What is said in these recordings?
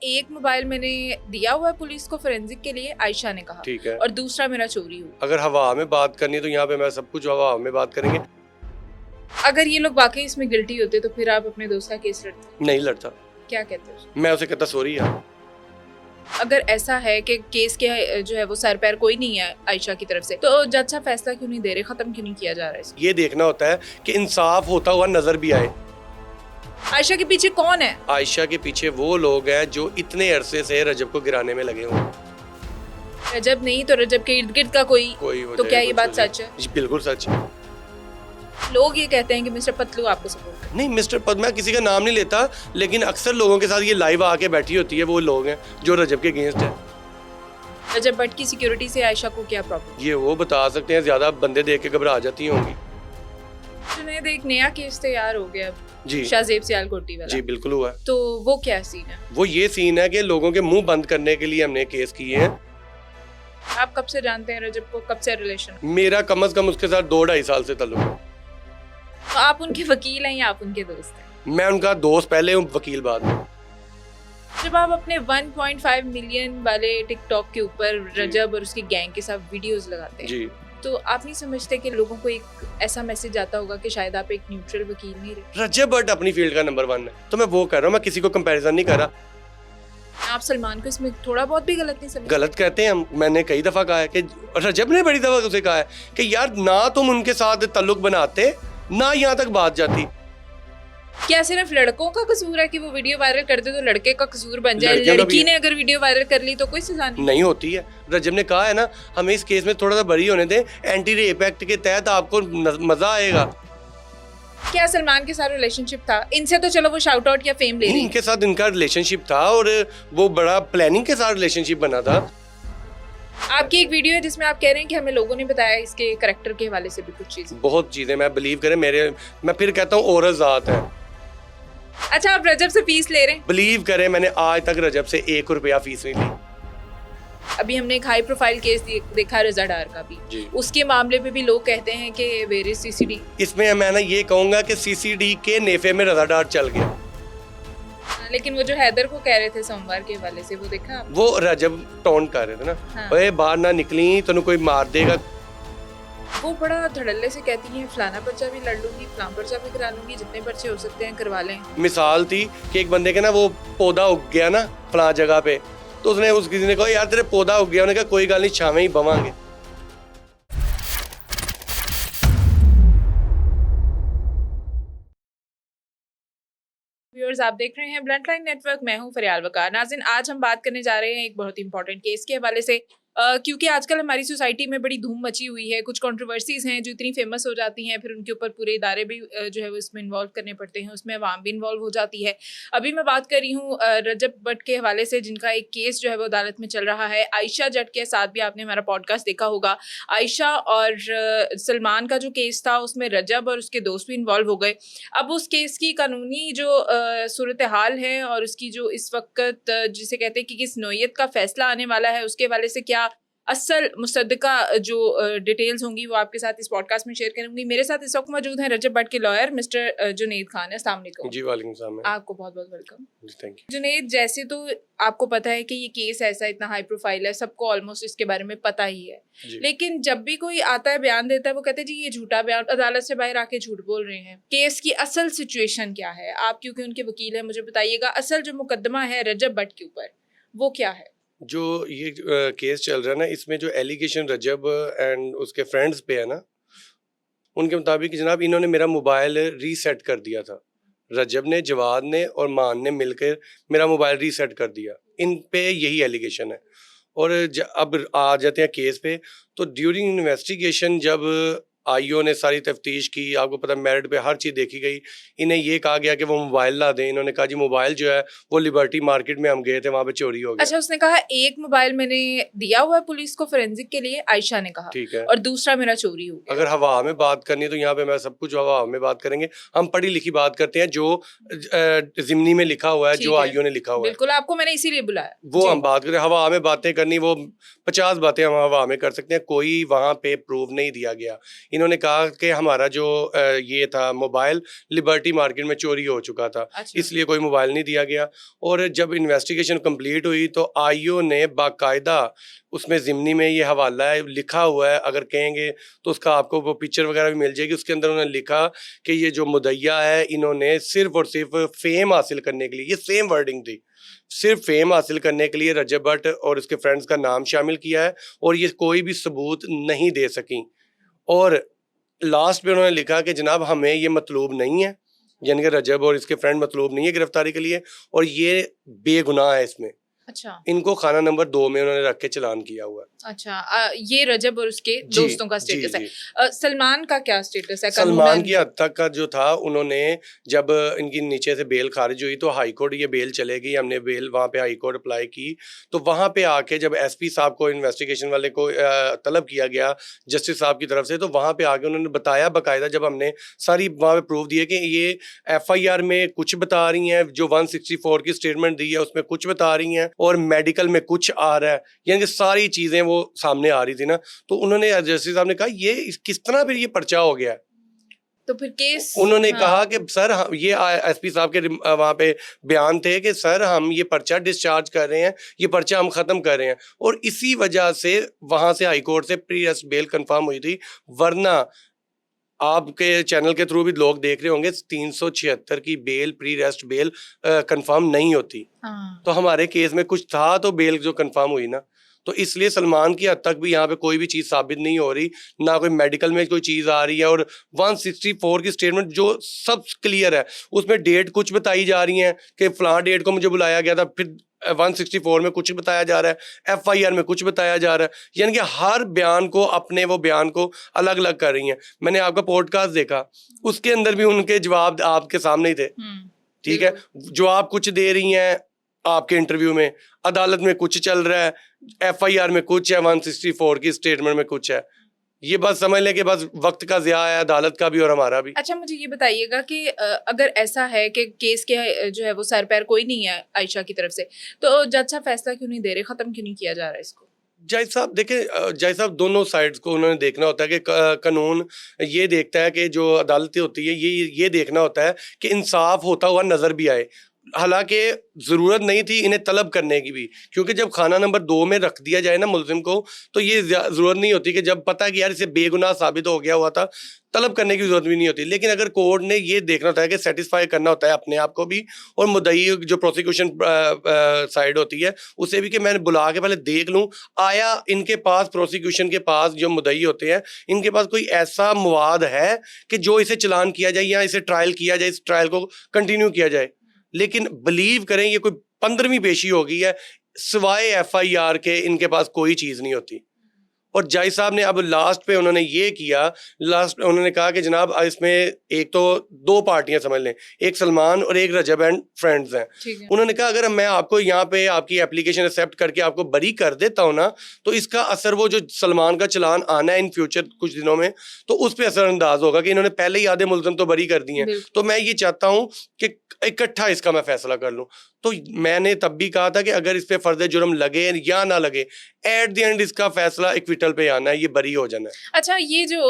एक मोबाइल मैंने दिया हुआ है पुलिस को फोरेंसिक के लिए, आयशा ने कहा, ठीक है। और दूसरा मेरा चोरी हुआ। अगर हवा में बात करनी है तो यहाँ पे मैं सब कुछ हवा में बात करेंगे। अगर ये लोग वाकई इसमें गिल्टी होते तो फिर आप अपने दोस्त का केस लड़ते? नहीं लड़ता। क्या कहते हो? मैं उसे कहता सॉरी यार। अगर ऐसा है कि केस के जो है वो सर पैर कोई नहीं है आयशा की तरफ से, तो जज साहब फैसला क्यों नहीं दे रहे, खत्म क्यों नहीं किया जा रहा है इसको? ये देखना होता है कि इंसाफ होता हुआ नजर भी आए। आयशा के पीछे कौन है? आयशा के पीछे वो लोग हैं जो इतने अरसे से रजब को गिराने में लगे हुए। रजब नहीं तो रजब के इर्द गिर्द का कोई हो तो जाए, क्या ये कुछ बात हो जाए। सच है? जी बिल्कुल सच है। लोग ये कहते हैं कि मिस्टर पतलू आपको सपोर्ट करते नहीं मिस्टर पद, मैं किसी का नाम नहीं लेता, लेकिन अक्सर लोगों के साथ ये लाइव आके बैठी होती है वो लोग हैं जो रजब के अगेंस्ट है। हैं। रजब भट्ट की सिक्योरिटी से आयशा को क्या प्रॉब्लम? ये वो बता सकते हैं, ज्यादा बंदे देख के घबरा जाती होंगी। जुनैद, एक नया केस तैयार हो गया जी शाहजेब सियालकोटी वाला। जी बिल्कुल हुआ है। तो वो क्या सीन है? वो ये सीन है कि लोगों के मुंह बंद करने के लिए हमने केस किए हैं। आप कब से जानते हैं रजब को, कब से रिलेशन? मेरा कम से कम उसके साथ 2-2.5 साल से ताल्लुक है। तो आप उनके वकील हैं या आप उनके दोस्त हैं? मैं उनका दोस्त पहले हूँ, वकील बाद में। जब आप अपने 1.5 मिलियन वाले टिकटॉक के ऊपर रजब और उसकी गैंग के साथ वीडियोस लगाते हैं, जी तो आप नहीं समझते कि लोगों को एक ऐसा मैसेज आता होगा कि शायद आप एक न्यूट्रल वकील नहीं रहे? रजब भट्ट अपनी फील्ड का नंबर 1 है, तो मैं वो कर रहा हूँ, मैं किसी को कंपैरिजन नहीं कर रहा। आप सलमान को इसमें थोड़ा बहुत भी गलत नहीं समझते? गलत कहते हैं हम। मैंने कई दफा कहा है कि रजब ने बड़ी दफा उसे कहा है कि यार ना तुम उनके साथ ताल्लुक बनाते ना यहाँ तक बात जाती। क्या सिर्फ लड़कों का कसूर है कि वो वीडियो वायरल करते तो लड़के का कसूर बन जाए? लड़कियों का भी लड़की है। ने अगर वीडियो वायरल कर ली तो कोई सजा नहीं? नहीं होती है। रजब ने कहा है ना, हमें इस केस में थोड़ा सा बरी होने दें, एंटी रेप एक्ट के तहत आपको मजा आएगा। क्या सलमान के साथ रिलेशनशिप था? इनसे तो चलो वो शाउट आउट या फेम ले रही है। इनके साथ इनका रिलेशनशिप था और वो बड़ा प्लानिंग के साथ रिलेशनशिप बना था। आपकी एक वीडियो है जिसमें आप कह रहे हैं कि हमें लोगों ने बताया इसके करैक्टर के हवाले से भी कुछ चीजें। बहुत चीजें मैं बिलीव करें, मैं फिर कहता हूँ औरत जात है। अच्छा, आप रजब से फीस ले रहे हैं? बिलीव करें मैंने आज तक रजब से 1 रुपया फीस नहीं ली। अभी हमने एक हाई प्रोफाइल केस देखा रजा डार का भी, जी। उसके मामले में भी लोग कहते हैं कि वेयर इज सीसीडी। इसमें मैं ना ये कहूंगा कि सीसीडी के नेफे में रजा डार चल गया। लेकिन वो जो हैदर को कह रहे थे सोमवार के हवाले से, वो देखा आपने? वो रजब टोन कर रहे थे ना, हाँ। ओए बाहर ना निकली तेन कोई मार देगा। वो बड़ा धड़ल्ले से कहती हैं फलाना पर्चा भी लड़ लूंगी, फलाना पर्चा भी करा लूंगी, जितने पर्चे हो सकते हैं करवा लें। मिसाल थी कि एक बंदे के ना वो पौधा उग गया ना फला जगह पे, तो उसने उस किसी ने कहा यार तेरे पौधा उग गया, उन्होंने कहा कोई गल नहीं छावे ही बवांगे। व्यूअर्स, आप देख रहे हैं ब्लंट लाइन नेटवर्क, मैं हूं फरियाल वकार। नाज़रीन, आज हम बात करने जा रहे हैं एक बहुत इंपॉर्टेंट केस के हवाले से, क्योंकि आजकल हमारी सोसाइटी में बड़ी धूम मची हुई है। कुछ कंट्रोवर्सीज हैं जो इतनी फेमस हो जाती हैं, फिर उनके ऊपर पूरे इदारे भी जो है वो इसमें इन्वॉल्व करने पड़ते हैं, उसमें अवाम भी इन्वॉल्व हो जाती है। अभी मैं बात कर रही हूँ रजब भट्ट के हवाले से, जिनका एक केस जो है वो अदालत में चल रहा है। आयशा जट के साथ भी आपने हमारा पॉडकास्ट देखा होगा। आयशा और सलमान का जो केस था उसमें रजब और उसके दोस्त भी इन्वॉल्व हो गए। अब उस केस की कानूनी जो सूरत हाल है और उसकी जो इस वक्त जिसे कहते हैं कि किस नौयत का फैसला आने वाला है, उसके हवाले से क्या असल मुसद्दका जो डिटेल्स होंगी वो आपके साथ इस पॉडकास्ट में शेयर करूंगी। मेरे साथ इस वक्त मौजूद हैं रजब भट्ट के लॉयर मिस्टर जुनैद खान। अस्सलाम वालेकुम। जी वालेकुम सलाम। आपको बहुत बहुत वेलकम। Thank you. जुनैद, जैसे तो आपको पता है कि ये केस ऐसा इतना हाई प्रोफाइल है, सबको ऑलमोस्ट इसके बारे में पता ही है, लेकिन जब भी कोई आता है बयान देता है वो कहते हैं जी ये झूठा बयान, अदालत से बाहर आके झूठ बोल रहे हैं। केस की असल सिचुएशन क्या है? आप क्योंकि उनके वकील हैं, मुझे बताइएगा असल जो मुकदमा है रजब भट्ट के ऊपर वो क्या है? जो ये केस चल रहा है ना, इसमें जो एलिगेशन रजब एंड उसके फ्रेंड्स पे है ना, उनके मुताबिक जनाब इन्होंने मेरा मोबाइल रीसेट कर दिया था। रजब ने, जवाद ने और मान ने मिलकर मेरा मोबाइल रीसेट कर दिया। इन पे यही एलिगेशन है। और अब आ जाते हैं केस पे। तो ड्यूरिंग इन्वेस्टिगेशन जब आईओ ने सारी तफ्तीश की, आपको पता मेरिट पे हर चीज़ देखी गई, इन्हें ये कहा गया कि वो मोबाइल ला दें। इन्होंने कहा जी मोबाइल जो है वो लिबर्टी मार्केट में हम गए थे, वहाँ पे चोरी हो गया। अच्छा, उसने कहा एक मोबाइल मैंने दिया हुआ है पुलिस को फोरेंसिक के लिए, आयशा ने कहा, ठीक है, और दूसरा मेरा चोरी हो गया। अगर हवा में बात करनी है तो यहाँ पे मैं सब कुछ हवा में बात करेंगे। हम पढ़ी लिखी बात करते हैं, जो जिमनी में लिखा हुआ है, जो आईओ ने लिखा हुआ है, बिल्कुल, आपको मैंने इसीलिए बुलाया। वो हम बात करें। हवा में बातें करनी, वो 50 बातें हम हवा में कर सकते हैं, कोई वहां पे प्रूफ नहीं दिया गया। इन्होंने कहा कि हमारा जो ये था मोबाइल लिबर्टी मार्केट में चोरी हो चुका था, अच्छा। इसलिए कोई मोबाइल नहीं दिया गया। और जब इन्वेस्टिगेशन कंप्लीट हुई तो आईओ ने बाकायदा उसमें ज़िमनी में ये हवाला है लिखा हुआ है, अगर कहेंगे तो उसका आपको वो पिक्चर वगैरह भी मिल जाएगी। उसके अंदर उन्होंने लिखा कि ये जो मुदैया है इन्होंने सिर्फ और सिर्फ फेम हासिल करने के लिए, ये सेम वर्डिंग थी, सिर्फ फेम हासिल करने के लिए रजब भट्ट और उसके फ्रेंड्स का नाम शामिल किया है और ये कोई भी सबूत नहीं दे सकी। और लास्ट पे उन्होंने लिखा कि जनाब हमें ये मतलूब नहीं है, यानी कि रजब और इसके फ्रेंड मतलूब नहीं है गिरफ्तारी के लिए, और ये बेगुनाह है इसमें। अच्छा। इनको खाना नंबर 2 में उन्होंने रख के चालान किया हुआ है। अच्छा, ये रजब और उसके जी, दोस्तों का जी, स्टेटस जी। है। सलमान का क्या स्टेटस है? सलमान कानूनन की हद तक का जो था, उन्होंने जब इनकी नीचे से बेल खारिज हुई तो हाई कोर्ट ये बेल चलेगी, हमने बेल वहाँ पे हाई कोर्ट अप्लाई की, तो वहाँ पे आके जब एसपी साहब को इन्वेस्टिगेशन वाले को तलब किया गया जस्टिस साहब की तरफ से, तो वहाँ पे आके उन्होंने बताया बाकायदा, जब हमने सारी वहाँ पे प्रूफ दिए कि ये एफआईआर में कुछ बता रही हैं, जो 164 की स्टेटमेंट दी है उसमें कुछ बता रही हैं, और मेडिकल में कुछ आ रहा है, यानी कि सारी चीज़ें वो सामने आ रही थी ना। तो उन्होंने जस्टिस साहब ने कहा ये किस तरह फिर ये पर्चा हो गया। तो फिर केस उन्होंने हाँ। कहा कि सर ये एसपी साहब के वहाँ पे बयान थे कि सर हम ये पर्चा डिस्चार्ज कर रहे हैं, ये पर्चा हम ख़त्म कर रहे हैं, और इसी वजह से वहाँ से हाई कोर्ट से प्री अरेस्ट बेल कंफर्म हुई थी। वरना आपके चैनल के थ्रू भी लोग देख रहे होंगे 376 की bail, pre arrest bail confirm नहीं होती। हाँ। तो हमारे केस में कुछ था तो बेल जो कंफर्म हुई ना, तो इसलिए सलमान की हद तक भी यहाँ पे कोई भी चीज़ साबित नहीं हो रही, ना कोई मेडिकल में कोई चीज़ आ रही है, और 164 की स्टेटमेंट जो सब क्लियर है, उसमें डेट कुछ बताई जा रही है कि फलां डेट को मुझे बुलाया गया था, फिर 164 में कुछ बताया जा रहा है, एफआईआर में कुछ बताया जा रहा है, यानी कि हर बयान को अपने वो बयान को अलग अलग कर रही हैं। मैंने आपका पॉडकास्ट देखा, उसके अंदर भी उनके जवाब आपके सामने ही थे, ठीक है, जो आप कुछ दे रही हैं आपके इंटरव्यू में, अदालत में कुछ चल रहा है, एफआईआर में कुछ है, 164 की स्टेटमेंट में कुछ है। ये बस समझ लें कि बस वक्त का ज़िया है, अदालत का भी और हमारा भी। अच्छा, मुझे ये बताइएगा कि अगर ऐसा है कि केस के जो है वो सर पैर कोई नहीं है आयशा की तरफ से, तो जज साहब फैसला क्यों नहीं दे रहे, खत्म क्यों नहीं किया जा रहा है इसको? जज साहब देखें, जज साहब दोनों साइड्स को उन्होंने देखना होता है कि कानून ये देखता है कि जो अदालतें होती है ये देखना होता है कि इंसाफ होता हुआ नजर भी आए। हालांकि ज़रूरत नहीं थी इन्हें तलब करने की भी, क्योंकि जब खाना नंबर 2 में रख दिया जाए ना मुलजिम को, तो ये ज़रूरत नहीं होती कि जब पता है कि यार इसे बेगुनाह साबित हो गया हुआ था, तलब करने की ज़रूरत भी नहीं होती। लेकिन अगर कोर्ट ने ये देखना होता है कि सेटिस्फाई करना होता है अपने आप को भी, और मुद्दई जो प्रोसिक्यूशन साइड होती है उसे भी, कि मैंने बुला के पहले देख लूँ आया इनके पास, प्रोसिक्यूशन के पास जो मुद्दई होते हैं इनके पास कोई ऐसा मवाद है कि जो इसे चलान किया जाए या इसे ट्रायल किया जाए, इस ट्रायल को कंटिन्यू किया जाए। लेकिन बिलीव करें ये कोई 15वीं पेशी हो गई है, सिवाय एफआईआर के इनके पास कोई चीज़ नहीं होती। और जज साहब ने अब लास्ट पे उन्होंने ये किया, लास्ट उन्होंने कहा कि जनाब इसमें एक तो 2 पार्टियां समझ लें, एक सलमान और एक रजब एंड फ्रेंड्स हैं। उन्होंने कहा अगर मैं आपको यहाँ पे आपकी एप्लीकेशन एक्सेप्ट करके आपको बरी कर देता हूँ ना, तो इसका असर वो जो सलमान का चलान आना है इन फ्यूचर कुछ दिनों में, तो उस पर असरअंदाज होगा कि इन्होंने पहले ही आधे मुलजिम तो बरी कर दिए हैं। तो मैं ये चाहता हूँ कि इकट्ठा इसका मैं फैसला कर लूँ। तो मैंने तब भी कहा था कि अगर इस पे फर्द जुर्म लगे या ना लगे, एट द एंड इसका फैसला इक्विटल पे आना है, ये बरी हो जाना है। अच्छा, ये जो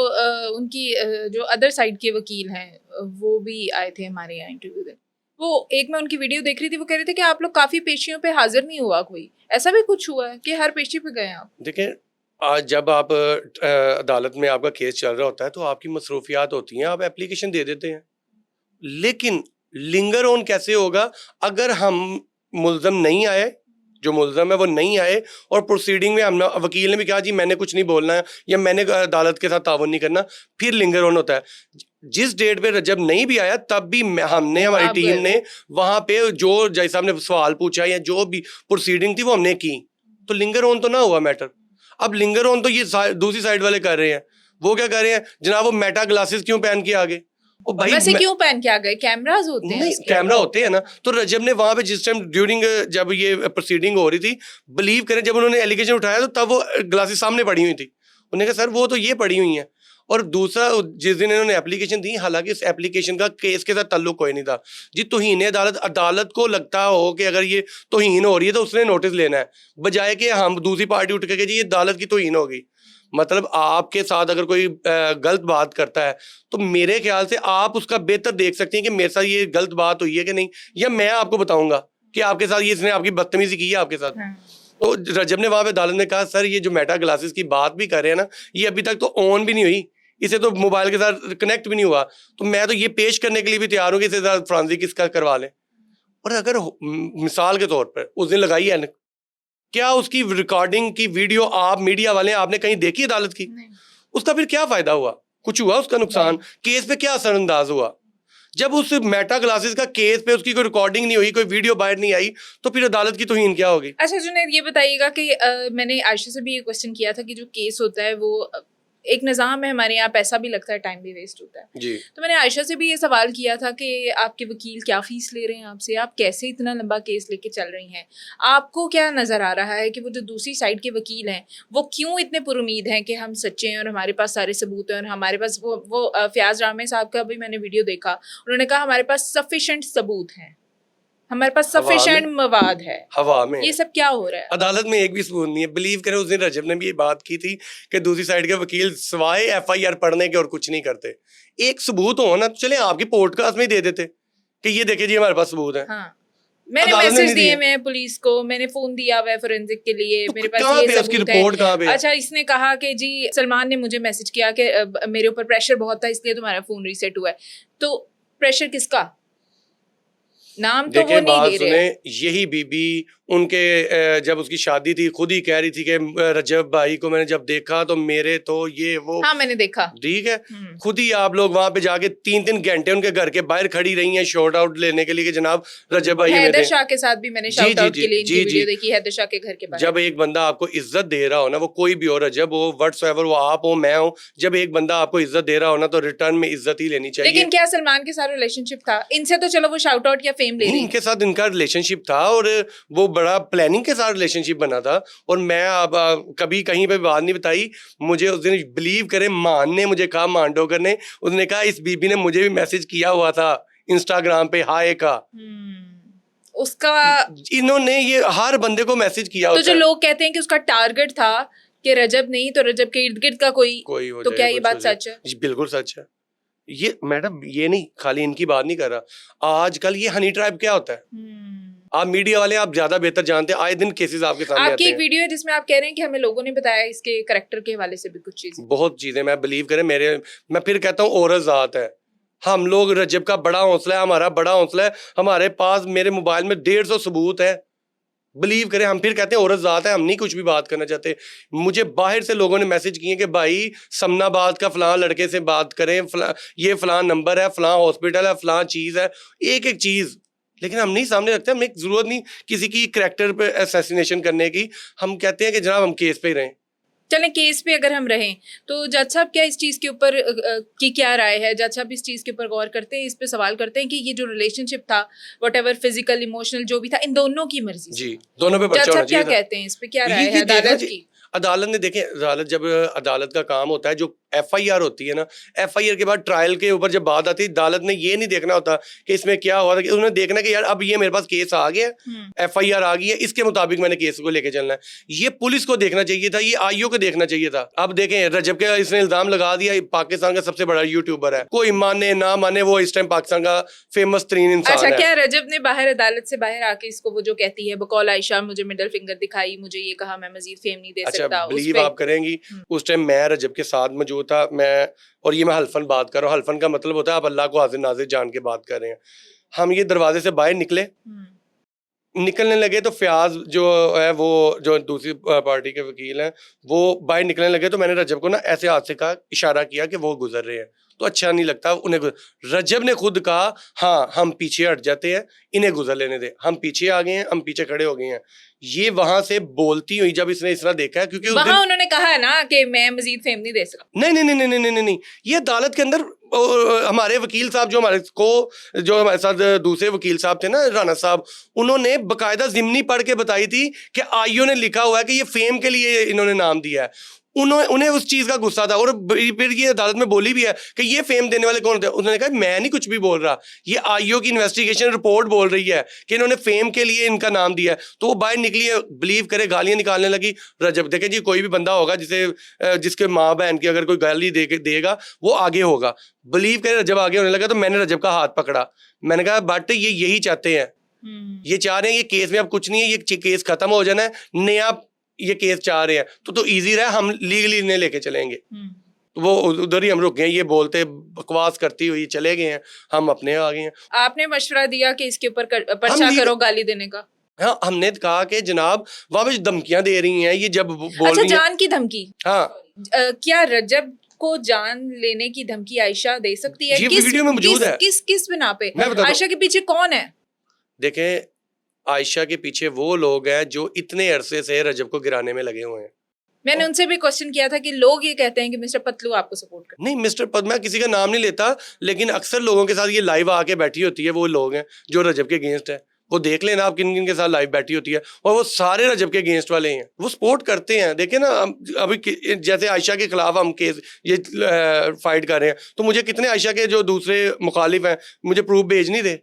उनकी जो अदर साइड के वकील हैं वो भी आए थे हमारे यहाँ इंटरव्यू देने। वो एक मैं उनकी वीडियो देख रही थी, वो कह रहे थे कि आप लोग काफ़ी पेशियों पे हाजिर नहीं हुआ, कोई ऐसा भी कुछ हुआ है कि हर पेशी पे गए आप? देखें, आज जब आप अदालत में आपका केस चल रहा होता है तो आपकी मसरूफियात होती हैं, आप एप्लीकेशन दे देते हैं, लेकिन लिंगर ऑन कैसे होगा अगर हम मुल्ज़म नहीं आए, जो मुल्ज़म है वो नहीं आए, और प्रोसीडिंग में हम वकील ने भी कहा जी मैंने कुछ नहीं बोलना है या मैंने अदालत के साथ तावन नहीं करना, फिर लिंगर ऑन होता है। जिस डेट पे रजब नहीं भी आया तब भी हमने, हमारी टीम ने वहाँ पे जो जज साहब ने सवाल पूछा या जो भी प्रोसीडिंग थी वो हमने की, तो लिंगर ऑन तो ना हुआ मैटर। अब लिंगर ऑन तो ये दूसरी साइड वाले कर रहे हैं, वो क्या कर रहे हैं जनाब, वो मेटा ग्लासेस क्यों पहन के आ गए? भाई वैसे क्यों पहन के आ गए? कैमरास होते हैं, नहीं कैमरा होते हैं ना। तो रजब ने वहां पे जिस टाइम ड्यूरिंग जब ये प्रोसीडिंग हो रही थी, बिलीव करें जब उन्होंने एलिगेशन उठाया तो तब वो ग्लासेस सामने पड़ी हुई थी, उन्होंने कहा सर वो तो ये पड़ी हुई हैं। और दूसरा जिस दिन इन्होंने एप्लीकेशन दी, हालांकि इस एप्लीकेशन का केस के साथ ताल्लुक कोई नहीं था जी। तौहीन अदालत को लगता हो कि अगर ये तौहीन हो रही है तो उसने नोटिस लेना है, बजाय कि हम दूसरी पार्टी उठ के जी ये अदालत की तौहीन होगी। मतलब आपके साथ अगर कोई गलत बात करता है तो मेरे ख्याल से आप उसका बेहतर देख सकते हैं कि मेरे साथ ये गलत बात हुई है कि नहीं, या मैं आपको बताऊंगा कि आपके साथ ये इसने आपकी बदतमीजी की है आपके साथ। तो रजब ने वहां पे अदालत ने कहा सर ये जो मेटा ग्लासेस की बात भी कर रहे हैं ना, ये अभी तक तो ऑन भी नहीं हुई, इसे तो मोबाइल के साथ कनेक्ट भी नहीं हुआ, तो मैं तो ये पेश करने के लिए भी तैयार हूँ कि इसे फ्रांसिक इसका करवा लें। और अगर मिसाल के तौर पर उस दिन लगाई है, क्या उसकी रिकॉर्डिंग की वीडियो आप मीडिया वाले आपने कहीं देखी अदालत की? उसका फिर क्या फायदा हुआ? कुछ हुआ उसका नुकसान? केस पे क्या असरअंदाज हुआ? जब उस मेटा क्लासेस का केस पे उसकी कोई रिकॉर्डिंग नहीं हुई, कोई वीडियो बाहर नहीं आई, तो फिर अदालत की तौहीन क्या होगी? अच्छा जुनैद, ये बताइएगा कि मैंने आयशा से भी ये क्वेश्चन किया था कि जो केस होता है वो एक निज़ाम है हमारे यहाँ, पैसा भी लगता है, टाइम भी वेस्ट होता है जी। तो मैंने आयशा से भी ये सवाल किया था कि आपके वकील क्या फीस ले रहे हैं आपसे, आप कैसे इतना लंबा केस लेके चल रही हैं, आपको क्या नज़र आ रहा है कि वो जो दूसरी साइड के वकील हैं वो क्यों इतने पुरुमीद हैं कि हम सच्चे हैं और हमारे पास सारे सबूत हैं और हमारे पास वो फयाज रामे साहब का भी मैंने वीडियो देखा, उन्होंने कहा हमारे पास सफिशेंट सबूत हैं, हमारे पास सफिशिएंट मवाद है। हवा में ये सब क्या हो रहा है? अदालत में एक भी सबूत नहीं है। बिलीव करें उस दिन रजब ने भी ये बात की थी कि दूसरी साइड के वकील सिवाय एफआईआर पढ़ने के और कुछ नहीं करते। एक सबूत हो ना, तो चले आपकी पॉडकास्ट में ही दे देते कि ये देखिए जी हमारे पास सबूत है। हाँ। मैंने मैसेज दिए मैं पुलिस को, मैंने फोन दिया हुआ है फोरेंसिक के लिए, तो मेरे पास ये सबूत है। है? अच्छा, इसने कहा कि जी सलमान ने मुझे मैसेज किया कि मेरे ऊपर प्रेशर बहुत था इसलिए तुम्हारा फोन रीसेट हुआ है। तो प्रेशर किसका? नाम तो वो नहीं ले रहे। यही बीबी उनके जब उसकी शादी थी खुद ही कह रही थी कि रजब भाई को मैंने जब देखा तो मेरे तो ये वो। हाँ मैंने देखा। ठीक है, खुद ही आप लोग वहां पे जाके 3-3 घंटे उनके घर के बाहर खड़ी रही हैं शॉर्ट आउट लेने के लिए कि जनाब रजब भाई हैदर शाह के साथ भी मैंने शॉर्ट आउट के लिए इनकी वीडियो देखी, हैदर शाह के घर के बाहर। जब एक बंदा आपको इज्जत दे रहा हो ना, वो कोई भी हो, रजब हो, व्हाट्सएवर, वो आप हो, मैं हूं, जब एक बंदा आपको इज्जत दे रहा हो ना तो रिटर्न में इज्जत ही लेनी चाहिए। लेकिन क्या सलमान के साथ रिलेशनशिप था? इनसे तो चलो वो शाउट आउट या फेम ले रही, इनके साथ इनका रिलेशनशिप था और वो बड़ा प्लानिंग के साथ रिलेशनशिप बना था। और मैं अब कभी कहीं पे बात नहीं बताई। मुझे उस दिन बिलीव करें मान ने मुझे कहा, मान डोगर ने, उसने कहा इस बीबी ने मुझे भी मैसेज किया हुआ था इंस्टाग्राम पे हाय का। उसका इन्होंने ये हर बंदे को मैसेज किया तो जो लोग कहते हैं कि उसका टारगेट था कि रजब नहीं तो रजब के इर्द गिर्द का कोई हो, तो क्या ये बात सच है? बिल्कुल सच है। ये मैडम ये नहीं खाली इनकी बात नहीं कर रहा, आजकल ये हनी ट्रैप क्या होता है आप मीडिया वाले आप ज्यादा बेहतर जानते हैं। आए दिन केसेस आपके सामने आपकी एक वीडियो है जिसमें आप कह रहे हैं कि हमें लोगों ने बताया इसके कैरेक्टर के हवाले से भी कुछ चीजें, बहुत चीजें मैं बिलीव करें मैं फिर कहता हूँ औरत जात है। हम लोग रजब का बड़ा हौसला है, हमारा बड़ा हौसला है, हमारे पास मेरे मोबाइल में 150 सबूत है। बिलीव करें हम फिर कहते हैं औरत जात है, हम नहीं कुछ भी बात करना चाहते। मुझे बाहर से लोगों ने मैसेज किए कि भाई समनाबाद का फलां लड़के से बात करें, ये फलां नंबर है, फलां हॉस्पिटल है, फलां चीज है, एक एक चीज। लेकिन हम नहीं सामने रखते, हमें जरूरत नहीं किसी की कैरेक्टर पे असैसिनेशन करने की। हम कहते हैं कि जनाब हम केस पे ही रहें। चलें केस पे अगर हम रहें तो जज साहब क्या इस चीज़ के ऊपर की क्या राय है? जज साहब इस चीज़ के ऊपर गौर करते हैं, इस पे सवाल करते हैं कि ये जो रिलेशनशिप था व्हाटएवर फिजिकल इमोशनल जो भी था इन दोनों की मर्जी जी, दोनों पे जज साहब क्या कहते हैं इस पे, क्या राय है अदालत की? अदालत ने देखें, अदालत जब अदालत का काम होता है जो एफआईआर होती है ना, एफआईआर के बाद ट्रायल के ऊपर जब बात आती है अदालत ने ये नहीं देखना होता कि इसमें क्या हुआ था, कि उन्होंने देखना कि यार अब ये मेरे पास केस आ गया, एफआईआर आ गई है, इसके मुताबिक मैंने केस को लेके चलना है। ये पुलिस को देखना चाहिए था, ये आईओ को देखना चाहिए था। अब देखें रजब के इसने इल्जाम लगा दिया पाकिस्तान का सबसे बड़ा यूट्यूबर है, कोई माने ना माने वो इस टाइम पाकिस्तान का फेमस तरीन इंसान है। अच्छा, क्या रजब ने बाहर अदालत से बाहर आके इसको वो जो कहती है बकौल आयशा मुझे मिडिल फिंगर दिखाई, मुझे ये कहा मैं मजीद फेम नहीं दे सकता, बिलीव आप करेंगी उस टाइम मैं रजब के साथ मौजूद था, मैं और ये मैं हल्फन बात कर रहा हूँ। हल्फन का मतलब होता है आप अल्लाह को हाजिर नाजिर जान के बात कर रहे हैं। हम ये दरवाजे से बाहर निकलने लगे तो फयाज जो है वो जो दूसरी पार्टी के वकील हैं वो बाहर निकलने लगे, तो मैंने रजब को ना ऐसे हाथ से कहा, इशारा किया कि वो गुजर रहे हैं, तो अच्छा नहीं लगता उन्हें। रजब ने खुद कहा हाँ हम पीछे हट जाते हैं, इन्हें गुजर लेने दे, हम पीछे आ गए हैं, हम पीछे खड़े हो गए हैं। ये वहां से बोलती हुई जब इसने इस तरह देखा है, क्योंकि वहां उन्होंने कहा है ना कि मैं मजीद फेम नहीं दे सकता। नहीं नहीं नहीं नहीं नहीं नहीं नहीं, ये अदालत के अंदर हमारे वकील साहब जो हमारे साथ दूसरे वकील साहब थे ना राना साहब, उन्होंने बकायदा जिमनी पढ़ के बताई थी कि आईओ ने लिखा हुआ है कि ये फेम के लिए इन्होंने नाम दिया है। उन्हें उस चीज का गुस्सा था, और फिर ये अदालत में बोली भी है कि ये फेम देने वाले कौन थे। उन्होंने कहा मैं नहीं कुछ भी बोल रहा, ये आईओ की इन्वेस्टिगेशन रिपोर्ट बोल रही है कि इन्होंने फेम के लिए इनका नाम दिया है। तो वो बाहर निकली है, बिलीव करे, गालियां निकालने लगी रजब। देखे जी, कोई भी बंदा होगा जिसके माँ बहन की अगर कोई गाली देगा वो आगे होगा, बिलीव करे रजब आगे होने लगा। तो मैंने रजब का हाथ पकड़ा, मैंने कहा बट ये यही चाहते हैं, ये चाह रहे हैं ये केस में अब कुछ नहीं है, ये केस खत्म हो जाना है, नया ये केस चाह रहे हैं, तो इजी रहा, हम लीगली इन्हें लेके चलेंगे। तो वो उधर ही हम रुक गए, ये बोलते बकवास करती हुई चले गए हैं, हम अपने आ गए हैं। आपने मशवरा दिया कि इसके ऊपर पर्चा करो गाली देने का? हाँ, हमने कहा कि जनाब वहां पे धमकियां दे रही हैं, ये जब बोल अच्छा, रही जान की धमकी? हाँ। क्या रजब को जान लेने की धमकी आयशा दे सकती है? ये वीडियो में मौजूद है। किस बिना पे? मैं आयशा के पीछे कौन है? देखें, आयशा के पीछे वो लोग हैं जो इतने अरसे से रजब को गिराने में लगे हुए हैं। मैंने उनसे भी क्वेश्चन किया था कि लोग ये कहते हैं कि मिस्टर पतलू आपको सपोर्ट करते हैं। नहीं, मिस्टर पतलू, मैं किसी का नाम नहीं लेता, लेकिन अक्सर लोगों के साथ ये लाइव आके बैठी होती है, वो लोग हैं जो रजब के अगेंस्ट है। वो देख लेना आप किन किन के साथ लाइव बैठी होती है, और वो सारे रजब के अगेंस्ट वाले हैं, वो सपोर्ट करते हैं। देखे ना, अभी जैसे आयशा के खिलाफ हम केस ये फाइट कर रहे हैं, तो मुझे कितने आयशा के जो दूसरे मुखालिफ हैं मुझे प्रूफ भेज नहीं दे।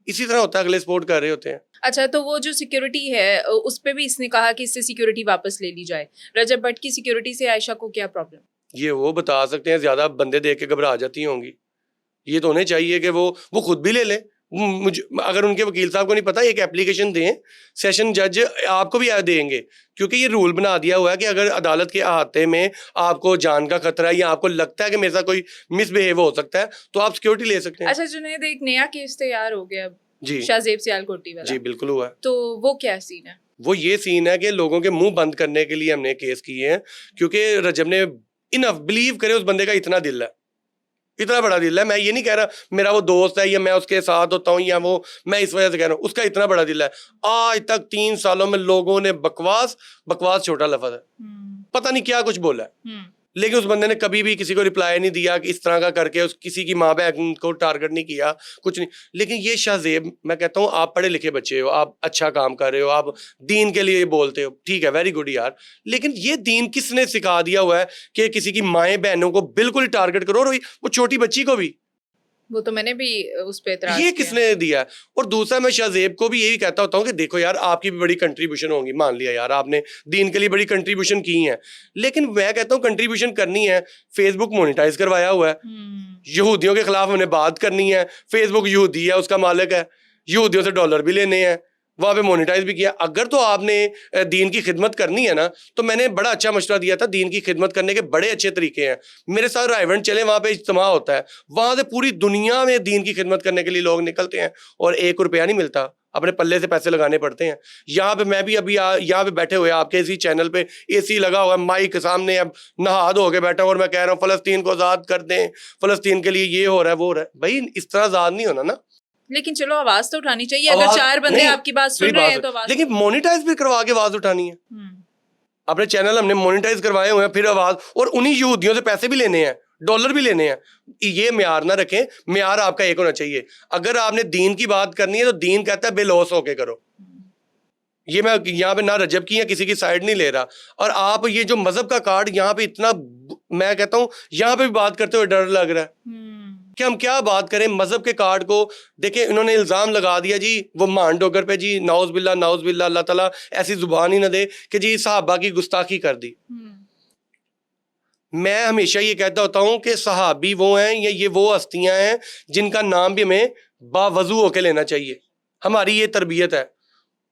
इसी तरह होता है, अगले सपोर्ट कर रहे होते हैं। अच्छा, तो वो जो सिक्योरिटी है उस पे भी इसने कहा कि इससे सिक्योरिटी वापस ले ली जाए। रजब भट्ट की सिक्योरिटी से आयशा को क्या प्रॉब्लम? ये वो बता सकते हैं, ज्यादा बंदे देख के घबरा जाती होंगी। ये तो होने चाहिए कि वो खुद भी ले ले। मुझे, अगर उनके वकील साहब को नहीं पता, एक एप्लीकेशन दें, सेशन जज आपको भी देंगे, क्योंकि ये रूल बना दिया हुआ है कि अगर अदालत के अहाते में आपको जान का खतरा है या आपको लगता है कि मेरे साथ कोई मिसबिहेव हो सकता है, तो आप सिक्योरिटी ले सकते हैं। अच्छा जुनैद, एक नया केस तैयार हो गया जी, शाहजेब सियालकोटी वाला। जी बिल्कुल हुआ है। तो वो क्या सीन है? वो ये सीन है कि लोगों के मुंह बंद करने के लिए हमने केस किए हैं, क्योंकि रजब ने इनफ, बिलीव करे, उस बंदे का इतना दिल है, इतना बड़ा दिल है। मैं ये नहीं कह रहा मेरा वो दोस्त है या मैं उसके साथ होता हूँ या वो, मैं इस वजह से कह रहा हूँ, उसका इतना बड़ा दिल है। आज तक 3 सालों में लोगों ने बकवास छोटा लफ्ज है, पता नहीं क्या कुछ बोला है, लेकिन उस बंदे ने कभी भी किसी को रिप्लाई नहीं दिया कि इस तरह का करके किसी की माँ बहन को टारगेट नहीं किया, कुछ नहीं। लेकिन ये शाहजेब, मैं कहता हूँ आप पढ़े लिखे बच्चे हो, आप अच्छा काम कर रहे हो, आप दीन के लिए बोलते हो, ठीक है, वेरी गुड यार, लेकिन ये दीन किसने सिखा दिया हुआ है कि किसी की माएँ बहनों को बिल्कुल ही टारगेट करो, और वो छोटी बच्ची को भी? वो तो मैंने भी उस पे एतराज ये किया। किसने दिया? और दूसरा, मैं शाहजेब को भी यही कहता होता हूँ कि देखो यार, आपकी भी बड़ी कंट्रीब्यूशन होगी, मान लिया यार आपने दीन के लिए बड़ी कंट्रीब्यूशन की है, लेकिन मैं कहता हूँ कंट्रीब्यूशन करनी है, फेसबुक मोनेटाइज करवाया हुआ है, यहूदियों के खिलाफ हमने बात करनी है, फेसबुक यहूदी है, उसका मालिक है, यहूदियों से डॉलर भी लेने हैं, वहाँ पे मोनेटाइज भी किया। अगर तो आपने दीन की खिदमत करनी है ना, तो मैंने बड़ा अच्छा मशवरा दिया था, दीन की खिदमत करने के बड़े अच्छे तरीके हैं। मेरे साथ रायवंड चले, वहाँ पे इज्तिमा होता है, वहाँ से पूरी दुनिया में दीन की खिदमत करने के लिए लोग निकलते हैं, और 1 रुपया नहीं मिलता, अपने पल्ले से पैसे लगाने पड़ते हैं। यहाँ पे मैं भी अभी यहाँ पे बैठे हुए आपके इसी चैनल पे AC लगा हुआ है, माइक सामने, अब नहा धो के बैठा और मैं कह रहा हूँ फ़लस्तीन को आज़ाद कर दें, फ़लस्तीन के लिए ये हो रहा है, वो हो रहा है। भाई इस तरह आज़ाद नहीं होना ना। लेकिन चलो आवाज तो उठानी चाहिए, अगर 4 बंदे आपकी बात सुन रहे हैं तो आवाज, लेकिन मोनेटाइज भी करवा के आवाज उठानी है। अपने चैनल हमने मोनेटाइज करवाए हुए हैं, फिर आवाज, और उन्हीं यहूदियों से पैसे भी लेने हैं, डॉलर भी लेने हैं। ये म्यार ना रखें, म्यार आपका एक होना चाहिए। अगर आपने दीन की बात करनी है तो दीन कहता है बेलौस होके करो। ये मैं यहाँ पे ना रजब की या किसी की साइड नहीं ले रहा, और आप ये जो मजहब का कार्ड यहाँ पे इतना, मैं कहता हूँ यहाँ पे भी बात करते हुए डर लग रहा है कि हम क्या बात करें मजहब के कार्ड को। देखें, इन्होंने इल्जाम लगा दिया जी वो मान डोगर पे, जी नाउज बिल्ला, अल्लाह ताला ऐसी जुबान ही ना दे कि जी सहाबा की गुस्ताखी कर दी। मैं हमेशा ये कहता होता हूँ कि सहाबी वो हैं या ये वो हस्तियां हैं जिनका नाम भी हमें बावजू होके लेना चाहिए, हमारी ये तरबियत है।